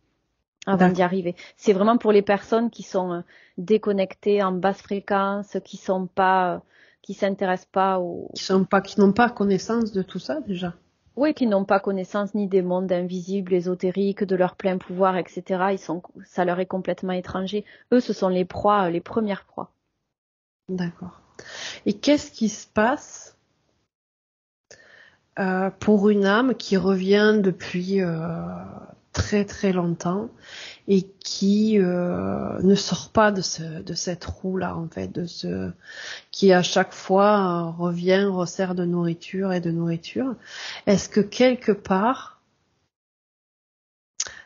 avant d'y D'accord. arriver. C'est vraiment pour les personnes qui sont déconnectées en basse fréquence, qui s'intéressent pas aux, Qui n'ont pas connaissance de tout ça, déjà. oui, qui n'ont pas connaissance ni des mondes invisibles, ésotériques, de leur plein pouvoir, etc. Ça leur est complètement étranger. Eux, ce sont les proies, les premières proies. D'accord. Et qu'est-ce qui se passe pour une âme qui revient depuis très très longtemps et qui ne sort pas de cette roue là en fait, qui à chaque fois revient, resserre de nourriture et de nourriture. Est-ce que quelque part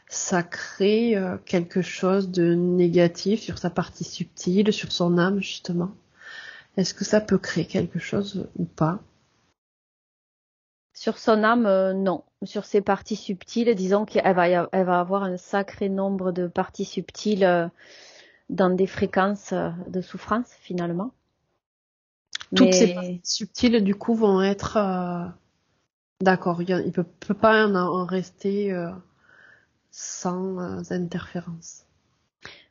ça crée quelque chose de négatif sur sa partie subtile, sur son âme justement? Est-ce que ça peut créer quelque chose ou pas? Sur son âme, non. Sur ses parties subtiles, disons elle va avoir un sacré nombre de parties subtiles dans des fréquences de souffrance finalement. Toutes ces parties Mais subtiles, du coup, vont être... d'accord, il peut pas en rester sans interférence.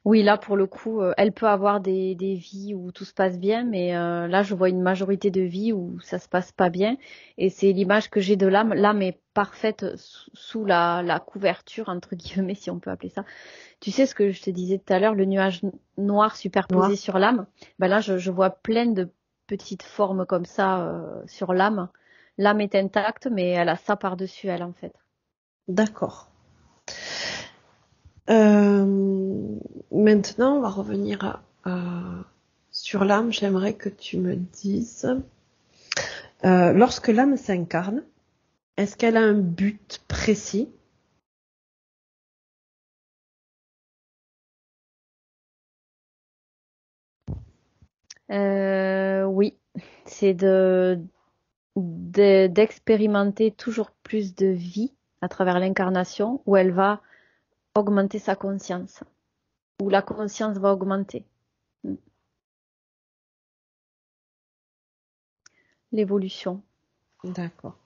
oui, là pour le coup, elle peut avoir des vies où tout se passe bien, mais là je vois une majorité de vies où ça se passe pas bien. Et c'est l'image que j'ai de l'âme. L'âme est parfaite sous la couverture, entre guillemets, si on peut appeler ça. Tu sais ce que je te disais tout à l'heure, le nuage noir superposé Noir. sur l'âme. Ben là, je vois plein de petites formes comme ça sur l'âme. L'âme est intacte, mais elle a ça par-dessus elle, en fait. D'accord. Maintenant, on va revenir sur l'âme. J'aimerais que tu me dises, lorsque l'âme s'incarne, est-ce qu'elle a un but précis? Oui, c'est d'expérimenter toujours plus de vie à travers l'incarnation, où elle va augmenter sa conscience, où la conscience va augmenter. L'évolution. D'accord.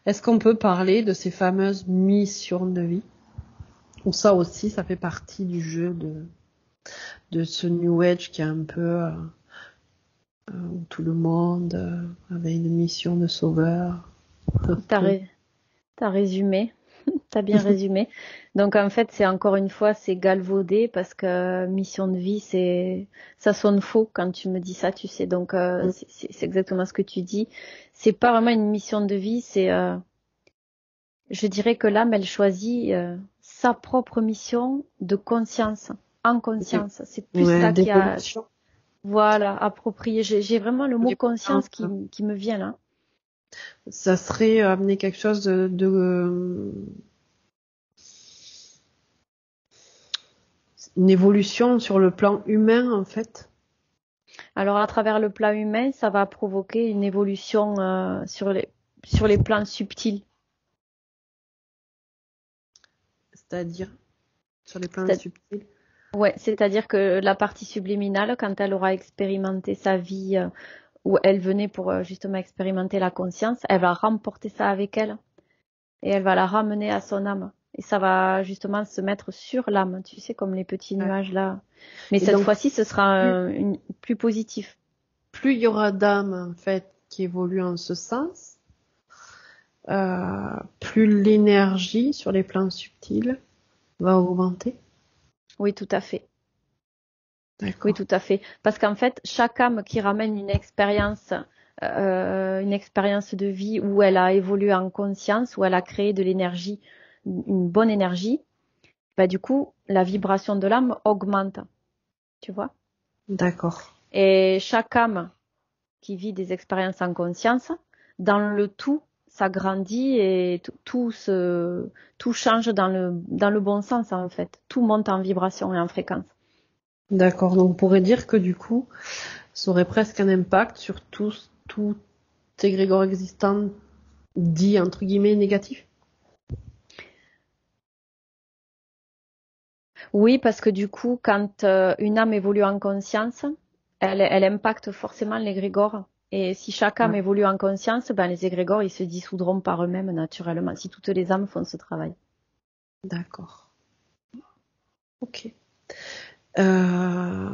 Est-ce qu'on peut parler de ces fameuses missions de vie? Ou ça aussi, ça fait partie du jeu de ce New Age qui est un peu où tout le monde avait une mission de sauveur. Un T'as, peu. ré- t'as résumé. T'as bien résumé. Donc en fait, c'est encore une fois, c'est galvaudé parce que mission de vie, ça sonne faux quand tu me dis ça, tu sais. Donc c'est exactement ce que tu dis. C'est pas vraiment une mission de vie, je dirais que l'âme, elle choisit sa propre mission de conscience, en conscience. C'est plus Ouais, ça qui a, d'évolution. voilà, approprié. J'ai vraiment le mot D'évolution. conscience qui me vient là. Ça serait amener quelque chose une évolution sur le plan humain en fait. Alors à travers le plan humain, ça va provoquer une évolution sur les plans subtils. C'est-à-dire sur les plans C'est- subtils. ouais, c'est-à-dire que la partie subliminale, quand elle aura expérimenté sa vie, où elle venait pour justement expérimenter la conscience, elle va remporter ça avec elle et elle va la ramener à son âme. Et ça va justement se mettre sur l'âme, tu sais, comme les petits nuages D'accord. là. Mais Et cette donc fois-ci, ce sera plus plus positif. plus il y aura d'âmes en fait qui évoluent en ce sens, plus l'énergie sur les plans subtils va augmenter. Oui, tout à fait. Oui, D'accord. tout à fait. Parce qu'en fait, chaque âme qui ramène une expérience de vie où elle a évolué en conscience, où elle a créé de l'énergie, une bonne énergie, bah du coup, la vibration de l'âme augmente, tu vois. D'accord. Et chaque âme qui vit des expériences en conscience, dans le tout, ça grandit et tout change dans le bon sens en fait. Tout monte en vibration et en fréquence. D'accord. Donc on pourrait dire que du coup, ça aurait presque un impact sur tous égrégores existants dits entre guillemets négatifs. Oui, parce que du coup, quand une âme évolue en conscience, elle impacte forcément l'égrégore. Et si chaque âme Ouais. évolue en conscience, ben les égrégores, ils se dissoudront par eux-mêmes naturellement, si toutes les âmes font ce travail. D'accord. Ok. Euh,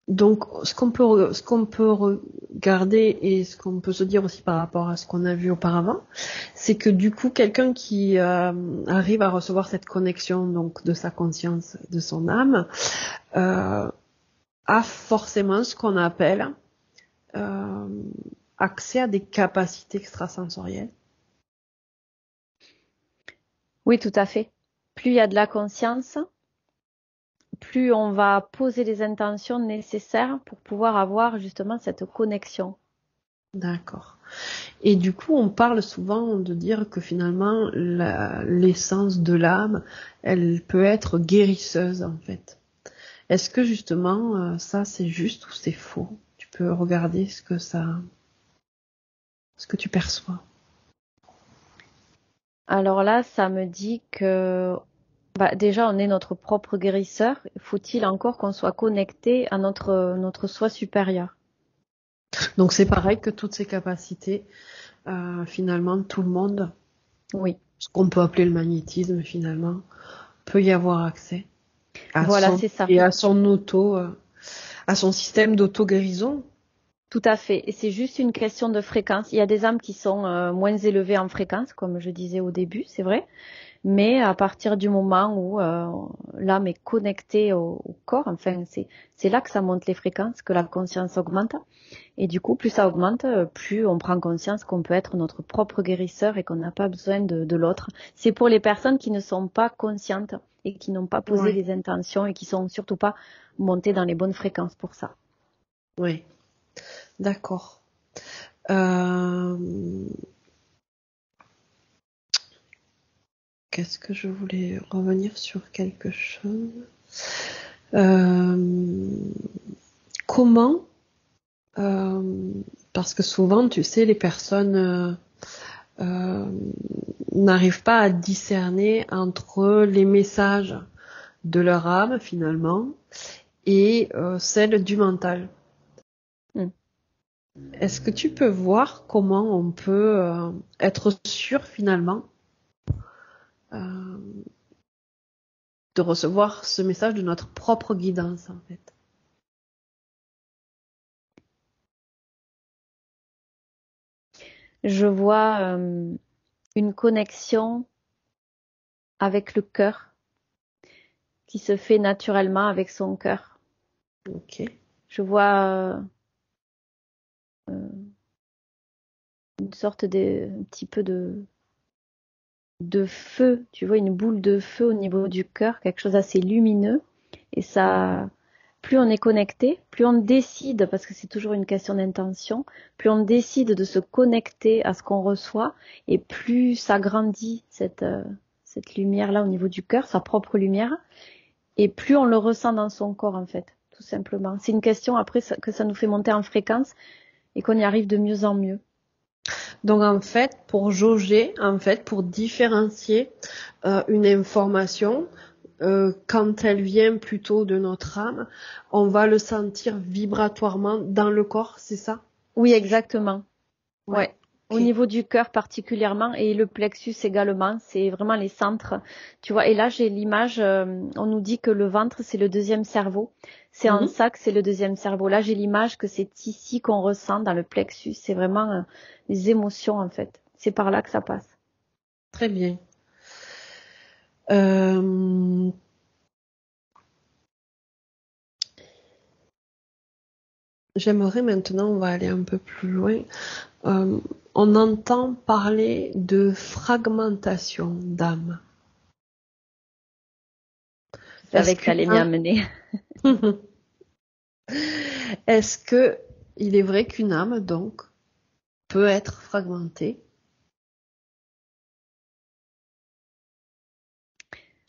donc, ce qu'on peut regarder et ce qu'on peut se dire aussi par rapport à ce qu'on a vu auparavant, c'est que du coup, quelqu'un qui arrive à recevoir cette connexion donc de sa conscience, de son âme, euh, a forcément ce qu'on appelle euh, accès à des capacités extrasensorielles. Oui, tout à fait. Plus il y a de la conscience, plus on va poser les intentions nécessaires pour pouvoir avoir justement cette connexion. D'accord. Et du coup, on parle souvent de dire que finalement, l'essence de l'âme, elle peut être guérisseuse en fait. Est-ce que justement, ça c'est juste ou c'est faux? Tu peux regarder ce que tu perçois. Alors là, ça me dit que déjà, on est notre propre guérisseur. Faut-il encore qu'on soit connecté à notre soi supérieur? Donc c'est pareil que toutes ces capacités, finalement, tout le monde, Oui, ce qu'on peut appeler le magnétisme, finalement, peut y avoir accès à voilà, son c'est ça. et à son système d'auto-guérison. Tout à fait. Et c'est juste une question de fréquence. Il y a des âmes qui sont moins élevées en fréquence, comme je disais au début, c'est vrai. Mais à partir du moment où l'âme est connectée au corps, enfin, c'est là que ça monte les fréquences, que la conscience augmente. Et du coup, plus ça augmente, plus on prend conscience qu'on peut être notre propre guérisseur et qu'on n'a pas besoin de l'autre. C'est pour les personnes qui ne sont pas conscientes et qui n'ont pas posé Ouais, les intentions et qui sont surtout pas montées dans les bonnes fréquences pour ça. ouais, d'accord. Euh, Qu'est-ce que je voulais revenir sur quelque chose? Euh, Comment, euh, parce que souvent, tu sais, les personnes euh, n'arrivent pas à discerner entre les messages de leur âme, finalement, et celle du mental. Hmm. Est-ce que tu peux voir comment on peut être sûr, finalement, euh, de recevoir ce message de notre propre guidance, en fait? Je vois une connexion avec le cœur qui se fait naturellement avec son cœur. Ok. Je vois euh, une sorte de, un petit peu de feu, tu vois, une boule de feu au niveau du cœur, quelque chose d'assez lumineux. Et ça, plus on est connecté, plus on décide, parce que c'est toujours une question d'intention, plus on décide de se connecter à ce qu'on reçoit, et plus ça grandit cette lumière-là au niveau du cœur, sa propre lumière, et plus on le ressent dans son corps en fait, tout simplement. C'est une question après que ça nous fait monter en fréquence et qu'on y arrive de mieux en mieux. Donc en fait, pour jauger, en fait, pour différencier une information, quand elle vient plutôt de notre âme, on va le sentir vibratoirement dans le corps, c'est ça? Oui, exactement. Ouais. Ouais. Au Ok. niveau du cœur particulièrement et le plexus également, c'est vraiment les centres. Tu vois, et là j'ai l'image, on nous dit que le ventre c'est le deuxième cerveau. C'est en Mhm. ça que c'est le deuxième cerveau. Là j'ai l'image que c'est ici qu'on ressent dans le plexus. C'est vraiment les émotions en fait. C'est par là que ça passe. Très bien. Euh, J'aimerais maintenant, on va aller un peu plus loin. Euh, on entend parler de fragmentation d'âme. Je Est-ce savais que que, t'allais m'y amener. est-ce que il est vrai qu'une âme, donc, peut être fragmentée?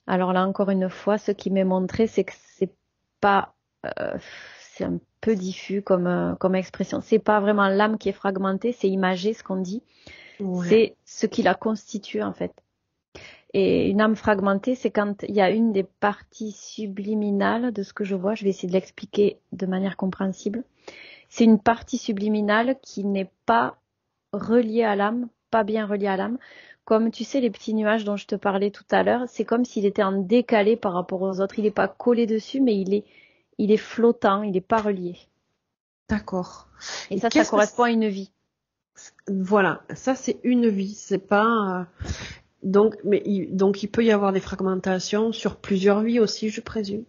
Alors là encore une fois, ce qui m'est montré, c'est que c'est pas, euh, c'est un peu diffus comme expression. C'est pas vraiment l'âme qui est fragmentée, c'est imagé ce qu'on dit. Ouais. C'est ce qui la constitue en fait. Et une âme fragmentée, c'est quand il y a une des parties subliminales de ce que je vois. Je vais essayer de l'expliquer de manière compréhensible. C'est une partie subliminale qui n'est pas reliée à l'âme, pas bien reliée à l'âme. Comme tu sais, les petits nuages dont je te parlais tout à l'heure, c'est comme s'il était en décalé par rapport aux autres. Il n'est pas collé dessus, mais il est flottant, il n'est pas relié. D'accord. Et Et ça qu'est-ce que correspond à une vie. voilà, ça c'est une vie, c'est pas donc donc il peut y avoir des fragmentations sur plusieurs vies aussi, je présume.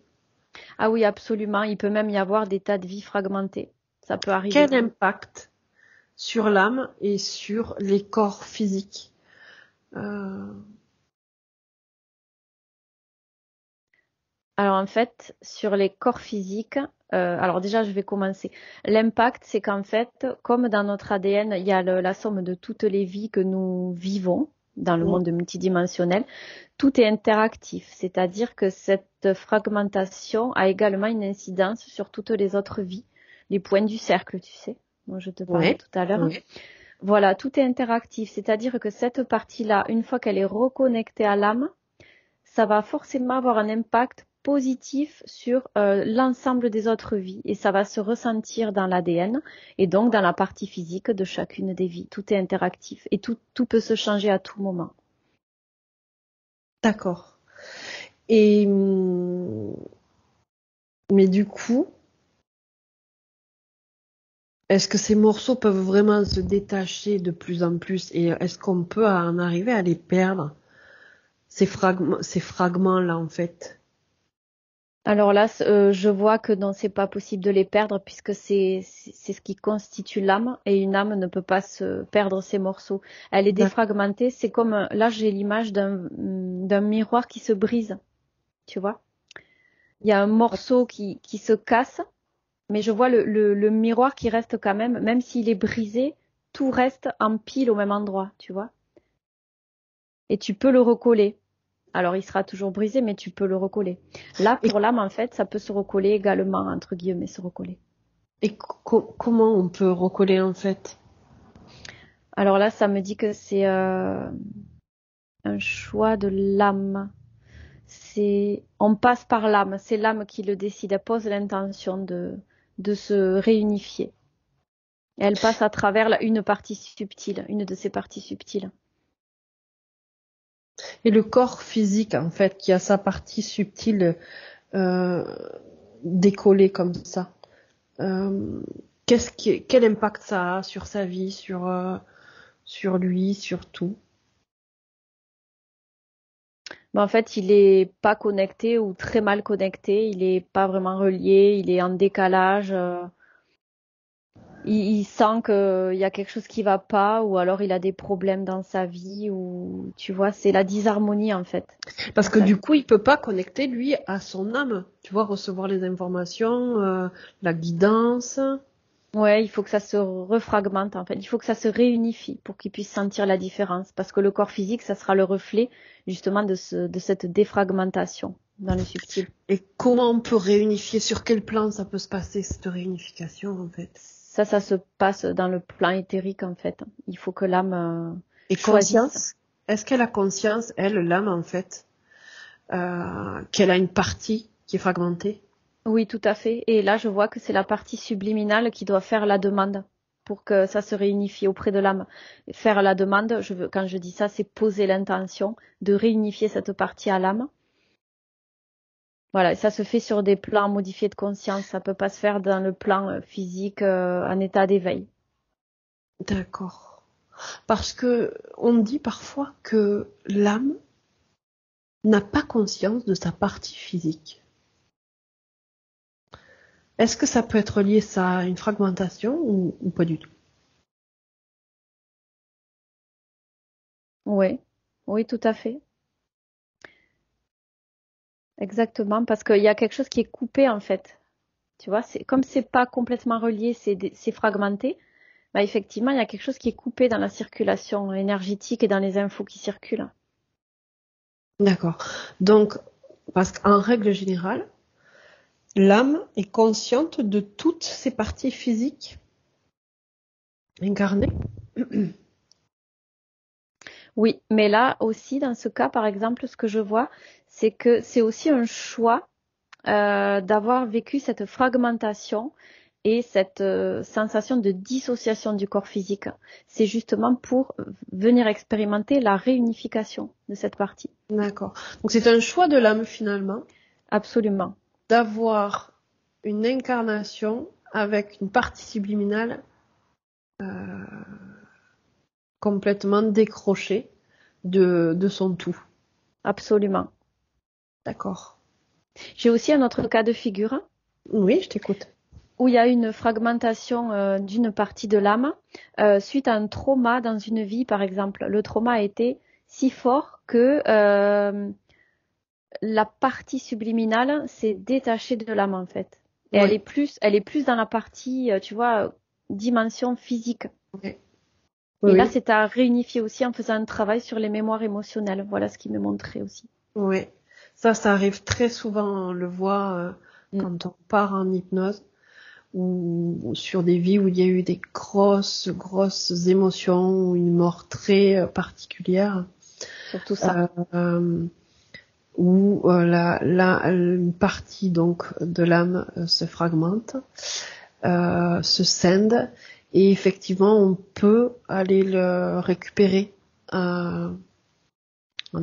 Ah oui, absolument. Il peut même y avoir des tas de vies fragmentées. Ça peut arriver. Quel impact sur l'âme et sur les corps physiques? Euh, Alors en fait, sur les corps physiques, alors déjà je vais commencer. L'impact, c'est qu'en fait, comme dans notre ADN, il y a la somme de toutes les vies que nous vivons dans le monde multidimensionnel, tout est interactif, c'est-à-dire que cette fragmentation a également une incidence sur toutes les autres vies, les points du cercle, tu sais, dont je te parlais ouais, tout à l'heure. ouais. Voilà, tout est interactif. C'est-à-dire que cette partie-là, une fois qu'elle est reconnectée à l'âme, ça va forcément avoir un impact positif sur l'ensemble des autres vies et ça va se ressentir dans l'ADN et donc dans la partie physique de chacune des vies. Tout est interactif et tout peut se changer à tout moment. D'accord. Et mais du coup, est-ce que ces morceaux peuvent vraiment se détacher de plus en plus et est-ce qu'on peut en arriver à les perdre, ces fragments-là en fait? Alors là, je vois que non, c'est pas possible de les perdre puisque c'est ce qui constitue l'âme et une âme ne peut pas se perdre ses morceaux. Elle est défragmentée. C'est comme là, j'ai l'image d'un miroir qui se brise. Tu vois? Il y a un morceau qui se casse, mais je vois le miroir qui reste quand même s'il est brisé, tout reste en pile au même endroit, tu vois? Et tu peux le recoller. Alors, il sera toujours brisé, mais tu peux le recoller. Là, Et, pour l'âme, en fait, ça peut se recoller également, entre guillemets, se recoller. comment on peut recoller en fait? Alors là, ça me dit que c'est un choix de l'âme. On passe par l'âme. C'est l'âme qui le décide. Elle pose l'intention de se réunifier. Elle passe à travers une partie subtile, une de ces parties subtiles. Et le corps physique en fait, qui a sa partie subtile euh, décollée comme ça, euh, quel impact ça a sur sa vie, sur lui, sur tout? Mais en fait, il est pas connecté ou très mal connecté. Il est pas vraiment relié. Il est en décalage. Il sent qu'il y a quelque chose qui va pas ou alors il a des problèmes dans sa vie ou tu vois, c'est la disharmonie en fait. Parce En que fait. du coup, il peut pas connecter lui à son âme, tu vois, recevoir les informations, la guidance. Ouais, il faut que ça se refragmente en fait. Il faut que ça se réunifie pour qu'il puisse sentir la différence parce que le corps physique, ça sera le reflet justement de cette défragmentation dans le subtil. Et comment on peut réunifier, sur quel plan ça peut se passer cette réunification en fait? Ça se passe dans le plan éthérique en fait. Il faut que l'âme Et choisisse. conscience, est-ce qu'elle a conscience, elle, l'âme en fait, qu'elle a une partie qui est fragmentée? Oui, tout à fait. Et là, je vois que c'est la partie subliminale qui doit faire la demande pour que ça se réunifie auprès de l'âme. Faire la demande, quand je dis ça, c'est poser l'intention de réunifier cette partie à l'âme. Voilà, et ça se fait sur des plans modifiés de conscience. Ça peut pas se faire dans le plan physique en état d'éveil. D'accord. Parce que on dit parfois que l'âme n'a pas conscience de sa partie physique. Est-ce que ça peut être lié ça à une fragmentation ou pas du tout? Oui, oui, tout à fait. Exactement, parce qu'il y a quelque chose qui est coupé en fait. Tu vois, comme c'est pas complètement relié, c'est fragmenté. Bah, effectivement, il y a quelque chose qui est coupé dans la circulation énergétique et dans les infos qui circulent. D'accord. Donc, parce qu'en règle générale, l'âme est consciente de toutes ses parties physiques incarnées. Oui, mais là aussi, dans ce cas, par exemple, ce que je vois, c'est que c'est aussi un choix d'avoir vécu cette fragmentation et cette sensation de dissociation du corps physique. C'est justement pour venir expérimenter la réunification de cette partie. D'accord. Donc c'est un choix de l'âme finalement Absolument. d'avoir une incarnation avec une partie subliminale complètement décrochée de son tout. Absolument. D'accord. J'ai aussi un autre cas de figure Oui, je t'écoute. où il y a une fragmentation d'une partie de l'âme suite à un trauma dans une vie, par exemple. Le trauma a été si fort que la partie subliminale s'est détachée de l'âme, en fait. Et Oui. elle est plus dans la partie, tu vois, dimension physique. Oui. Et là, Oui. c'est à réunifier aussi en faisant un travail sur les mémoires émotionnelles. Voilà ce qui me montrait aussi. Oui. Ça arrive très souvent, on le voit Mm. quand on part en hypnose, ou sur des vies où il y a eu des grosses émotions, ou une mort très particulière, Surtout ça. où une partie donc de l'âme se fragmente, se scinde, et effectivement on peut aller le récupérer en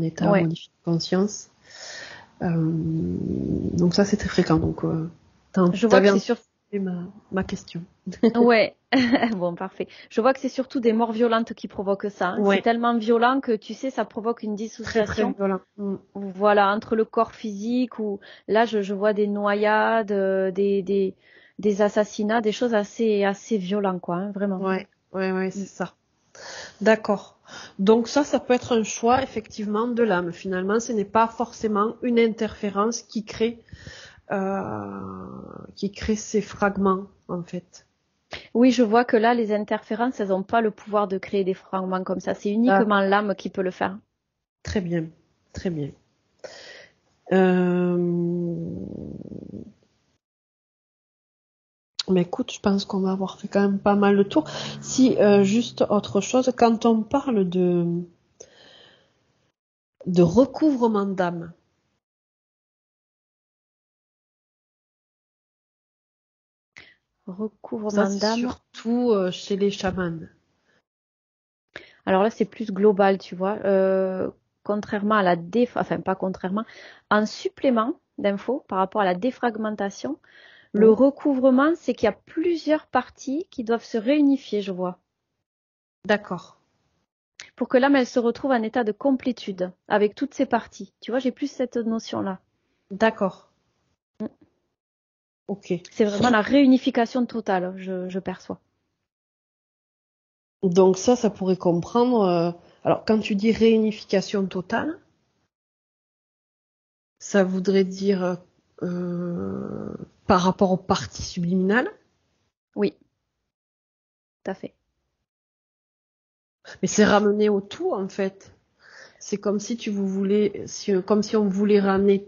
état Ouais. modifié de conscience. Donc ça c'est très fréquent. Donc Je vois que t'avais c'est sur anticipé ma question. Ouais, bon, parfait. Je vois que c'est surtout des morts violentes qui provoquent ça, hein. C'est Ouais, tellement violent que tu sais, ça provoque une très dissociation. violent. Voilà, entre le corps physique ou là, je vois des noyades, des assassinats, des choses assez violentes, quoi, hein, vraiment. Ouais, Mm. c'est ça. D'accord. Donc ça peut être un choix effectivement de l'âme. Finalement, ce n'est pas forcément une interférence qui crée ces fragments en fait. Oui, je vois que là, les interférences, elles n'ont pas le pouvoir de créer des fragments comme ça. C'est uniquement D'accord. l'âme qui peut le faire. Très bien, très bien. Euh... Mais écoute, je pense qu'on va avoir fait quand même pas mal de tours. Si juste autre chose, quand on parle de recouvrement d'âme, ça Recouvrement c'est d'âme. surtout chez les chamans. Alors là, c'est plus global, tu vois. Contrairement à enfin pas contrairement, en supplément d'infos par rapport à la défragmentation, le Oui. recouvrement, c'est qu'il y a plusieurs parties qui doivent se réunifier, je vois, D'accord, pour que l'âme, elle se retrouve en état de complétude avec toutes ces parties. Tu vois, j'ai plus cette notion-là. d'accord, Mm. ok. C'est vraiment la réunification totale, je perçois. Donc ça pourrait comprendre. Alors quand tu dis réunification totale, ça voudrait dire par rapport aux parties subliminales, Oui, tout à fait. mais c'est ramené au tout en fait. C'est comme si comme si on voulait ramener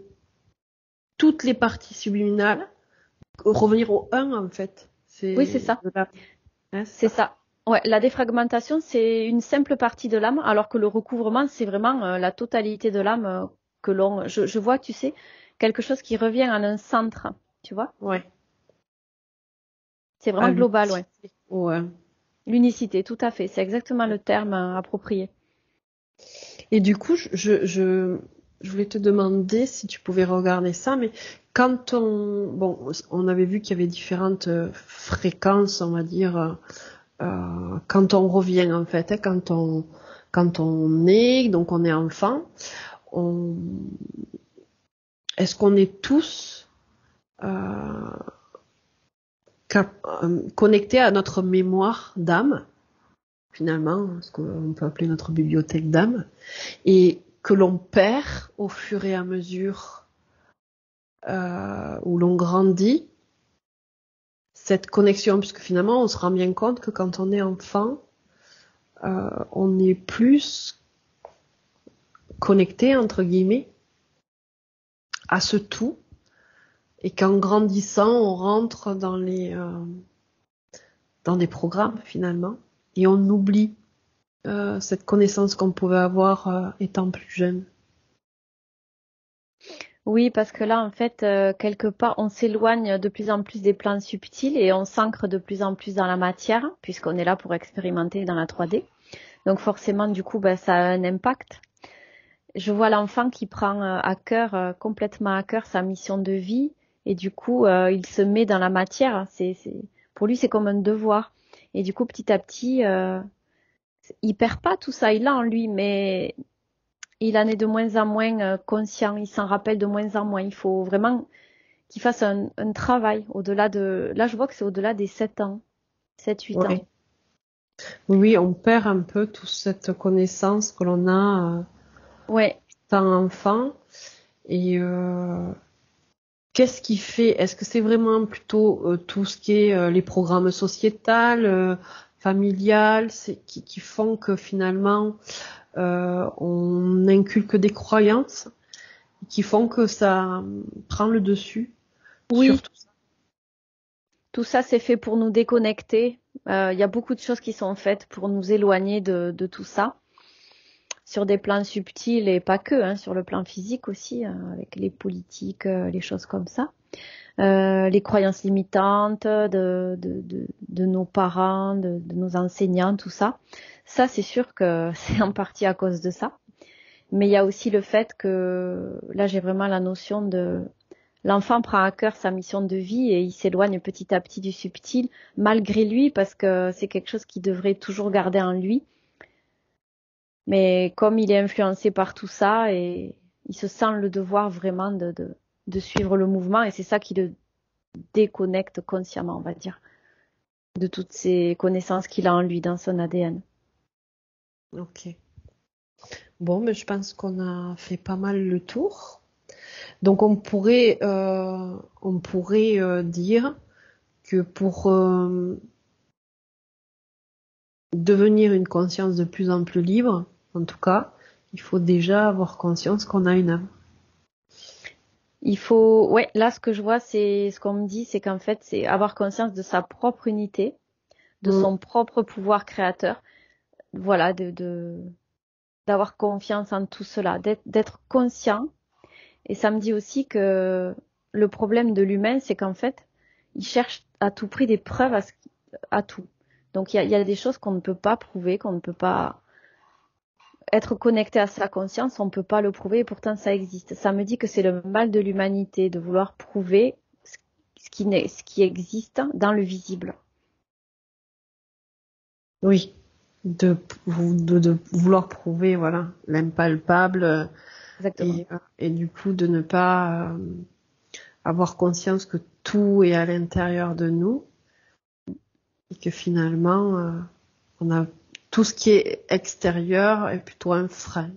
toutes les parties subliminales, revenir au un en fait. Oui, c'est C'est ça. de là, hein, c'est C'est ça. ça. Ouais, la défragmentation, c'est une simple partie de l'âme, alors que le recouvrement, c'est vraiment la totalité de l'âme que l'on. Je vois, tu sais, quelque chose qui revient en un centre, tu vois. Ouais. C'est À vraiment global, ouais. l'unicité. Ouais. L'unicité, tout à fait. C'est exactement le terme approprié. Et du coup, je voulais te demander si tu pouvais regarder ça, mais on avait vu qu'il y avait différentes fréquences, on va dire, quand on revient en fait, hein, quand on est, donc on est enfant, on, est-ce qu'on est tous euh, connectés à notre mémoire d'âme, finalement, ce qu'on peut appeler notre bibliothèque d'âme, et que l'on perd au fur et à mesure où l'on grandit cette connexion, puisque finalement on se rend bien compte que quand on est enfant, on est plus connecté entre guillemets à ce tout, et qu'en grandissant on rentre dans des programmes finalement, et on oublie cette connaissance qu'on pouvait avoir étant plus jeune. Oui, parce que là, en fait, quelque part, on s'éloigne de plus en plus des plans subtils et on s'ancre de plus en plus dans la matière, puisqu'on est là pour expérimenter dans la 3D. Donc forcément, du coup, ben, ça a un impact. Je vois l'enfant qui prend à cœur, complètement à cœur sa mission de vie et du coup, il se met dans la matière. Pour lui, c'est comme un devoir. Et du coup, petit à petit, il perd pas tout ça. Il a en lui, mais il en est de moins en moins conscient. Il s'en rappelle de moins en moins. Il faut vraiment qu'il fasse un travail au-delà de. Là, je vois que c'est au-delà des 7 ans, 7, 8 ans. Ouais. Oui, on perd un peu toute cette connaissance que l'on a Ouais. étant enfant. Et qu'est-ce qui fait? Est-ce que c'est vraiment plutôt tout ce qui est les programmes sociétals, familiales, qui font que finalement on inculque des croyances qui font que ça prend le dessus sur Oui, tout ça? Tout ça, c'est fait pour nous déconnecter. Il y a beaucoup de choses qui sont faites pour nous éloigner de tout ça, sur des plans subtils et pas que, sur le plan physique aussi, avec les politiques, les choses comme ça. Les croyances limitantes de nos parents, de nos enseignants, tout ça. Ça, c'est sûr que c'est en partie à cause de ça. Mais il y a aussi le fait que, là, j'ai vraiment la notion de l'enfant prend à cœur sa mission de vie et il s'éloigne petit à petit du subtil, malgré lui, parce que c'est quelque chose qu'il devrait toujours garder en lui. Mais comme il est influencé par tout ça, et il se sent le devoir vraiment de suivre le mouvement, et c'est ça qui le déconnecte consciemment, on va dire, de toutes ces connaissances qu'il a en lui, dans son ADN. Ok. Bon, mais je pense qu'on a fait pas mal le tour. Donc on pourrait dire que pour devenir une conscience de plus en plus libre, en tout cas, il faut déjà avoir conscience qu'on a une âme. Il faut, ouais, là, ce que je vois, c'est, ce qu'on me dit, c'est qu'en fait, c'est avoir conscience de sa propre unité, de son propre pouvoir créateur. Voilà, d'avoir confiance en tout cela, d'être conscient. Et ça me dit aussi que le problème de l'humain, c'est qu'en fait, il cherche à tout prix des preuves à tout. Donc il y a des choses qu'on ne peut pas prouver, qu'on ne peut pas être connecté à sa conscience, on ne peut pas le prouver et pourtant ça existe. Ça me dit que c'est le mal de l'humanité de vouloir prouver ce qui existe dans le visible. Oui, de vouloir prouver, voilà, l'impalpable, Exactement. et du coup de ne pas avoir conscience que tout est à l'intérieur de nous et que finalement on a tout ce qui est extérieur est plutôt un frein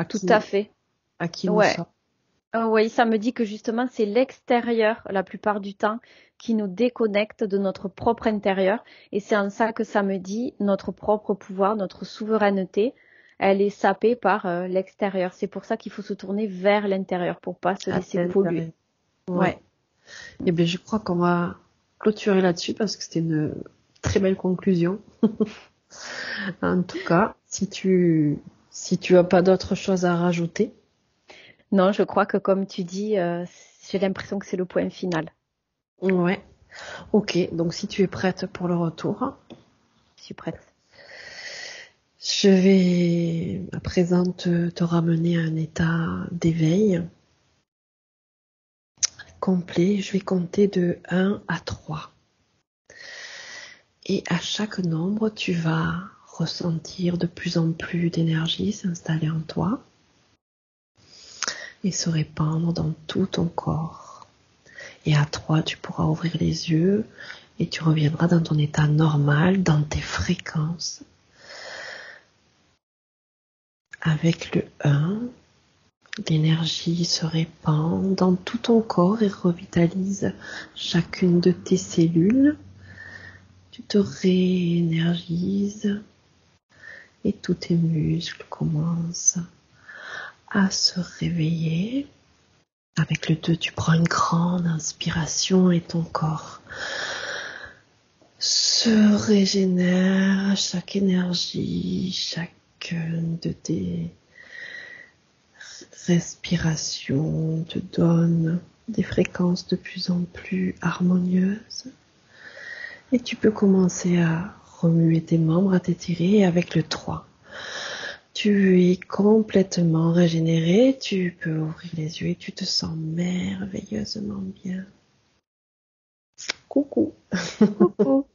Tout à fait. à qui nous Ouais. sommes. Oui, ça me dit que justement c'est l'extérieur la plupart du temps qui nous déconnecte de notre propre intérieur et c'est en ça que ça me dit notre propre pouvoir, notre souveraineté, elle est sapée par l'extérieur. C'est pour ça qu'il faut se tourner vers l'intérieur pour pas se laisser polluer. Ouais. Et bien je crois qu'on va clôturer là-dessus parce que c'était une très belle conclusion. En tout cas, si tu as pas d'autre chose à rajouter. Non, je crois que comme tu dis, j'ai l'impression que c'est le point final. Ouais. Ok, donc si tu es prête pour le retour. Je suis prête. Je vais à présent te ramener à un état d'éveil complet. Je vais compter de 1 à 3. Et à chaque nombre, tu vas ressentir de plus en plus d'énergie s'installer en toi et se répandre dans tout ton corps. Et à 3, tu pourras ouvrir les yeux et tu reviendras dans ton état normal, dans tes fréquences. Avec le 1, l'énergie se répand dans tout ton corps et revitalise chacune de tes cellules. Tu te réénergises et tous tes muscles commencent à se réveiller. Avec le 2, tu prends une grande inspiration et ton corps se régénère. Chaque énergie, chacune de tes respirations te donne des fréquences de plus en plus harmonieuses. Et tu peux commencer à remuer tes membres, à t'étirer. Et avec le 3, tu es complètement régénéré. Tu peux ouvrir les yeux et tu te sens merveilleusement bien. Coucou. Coucou.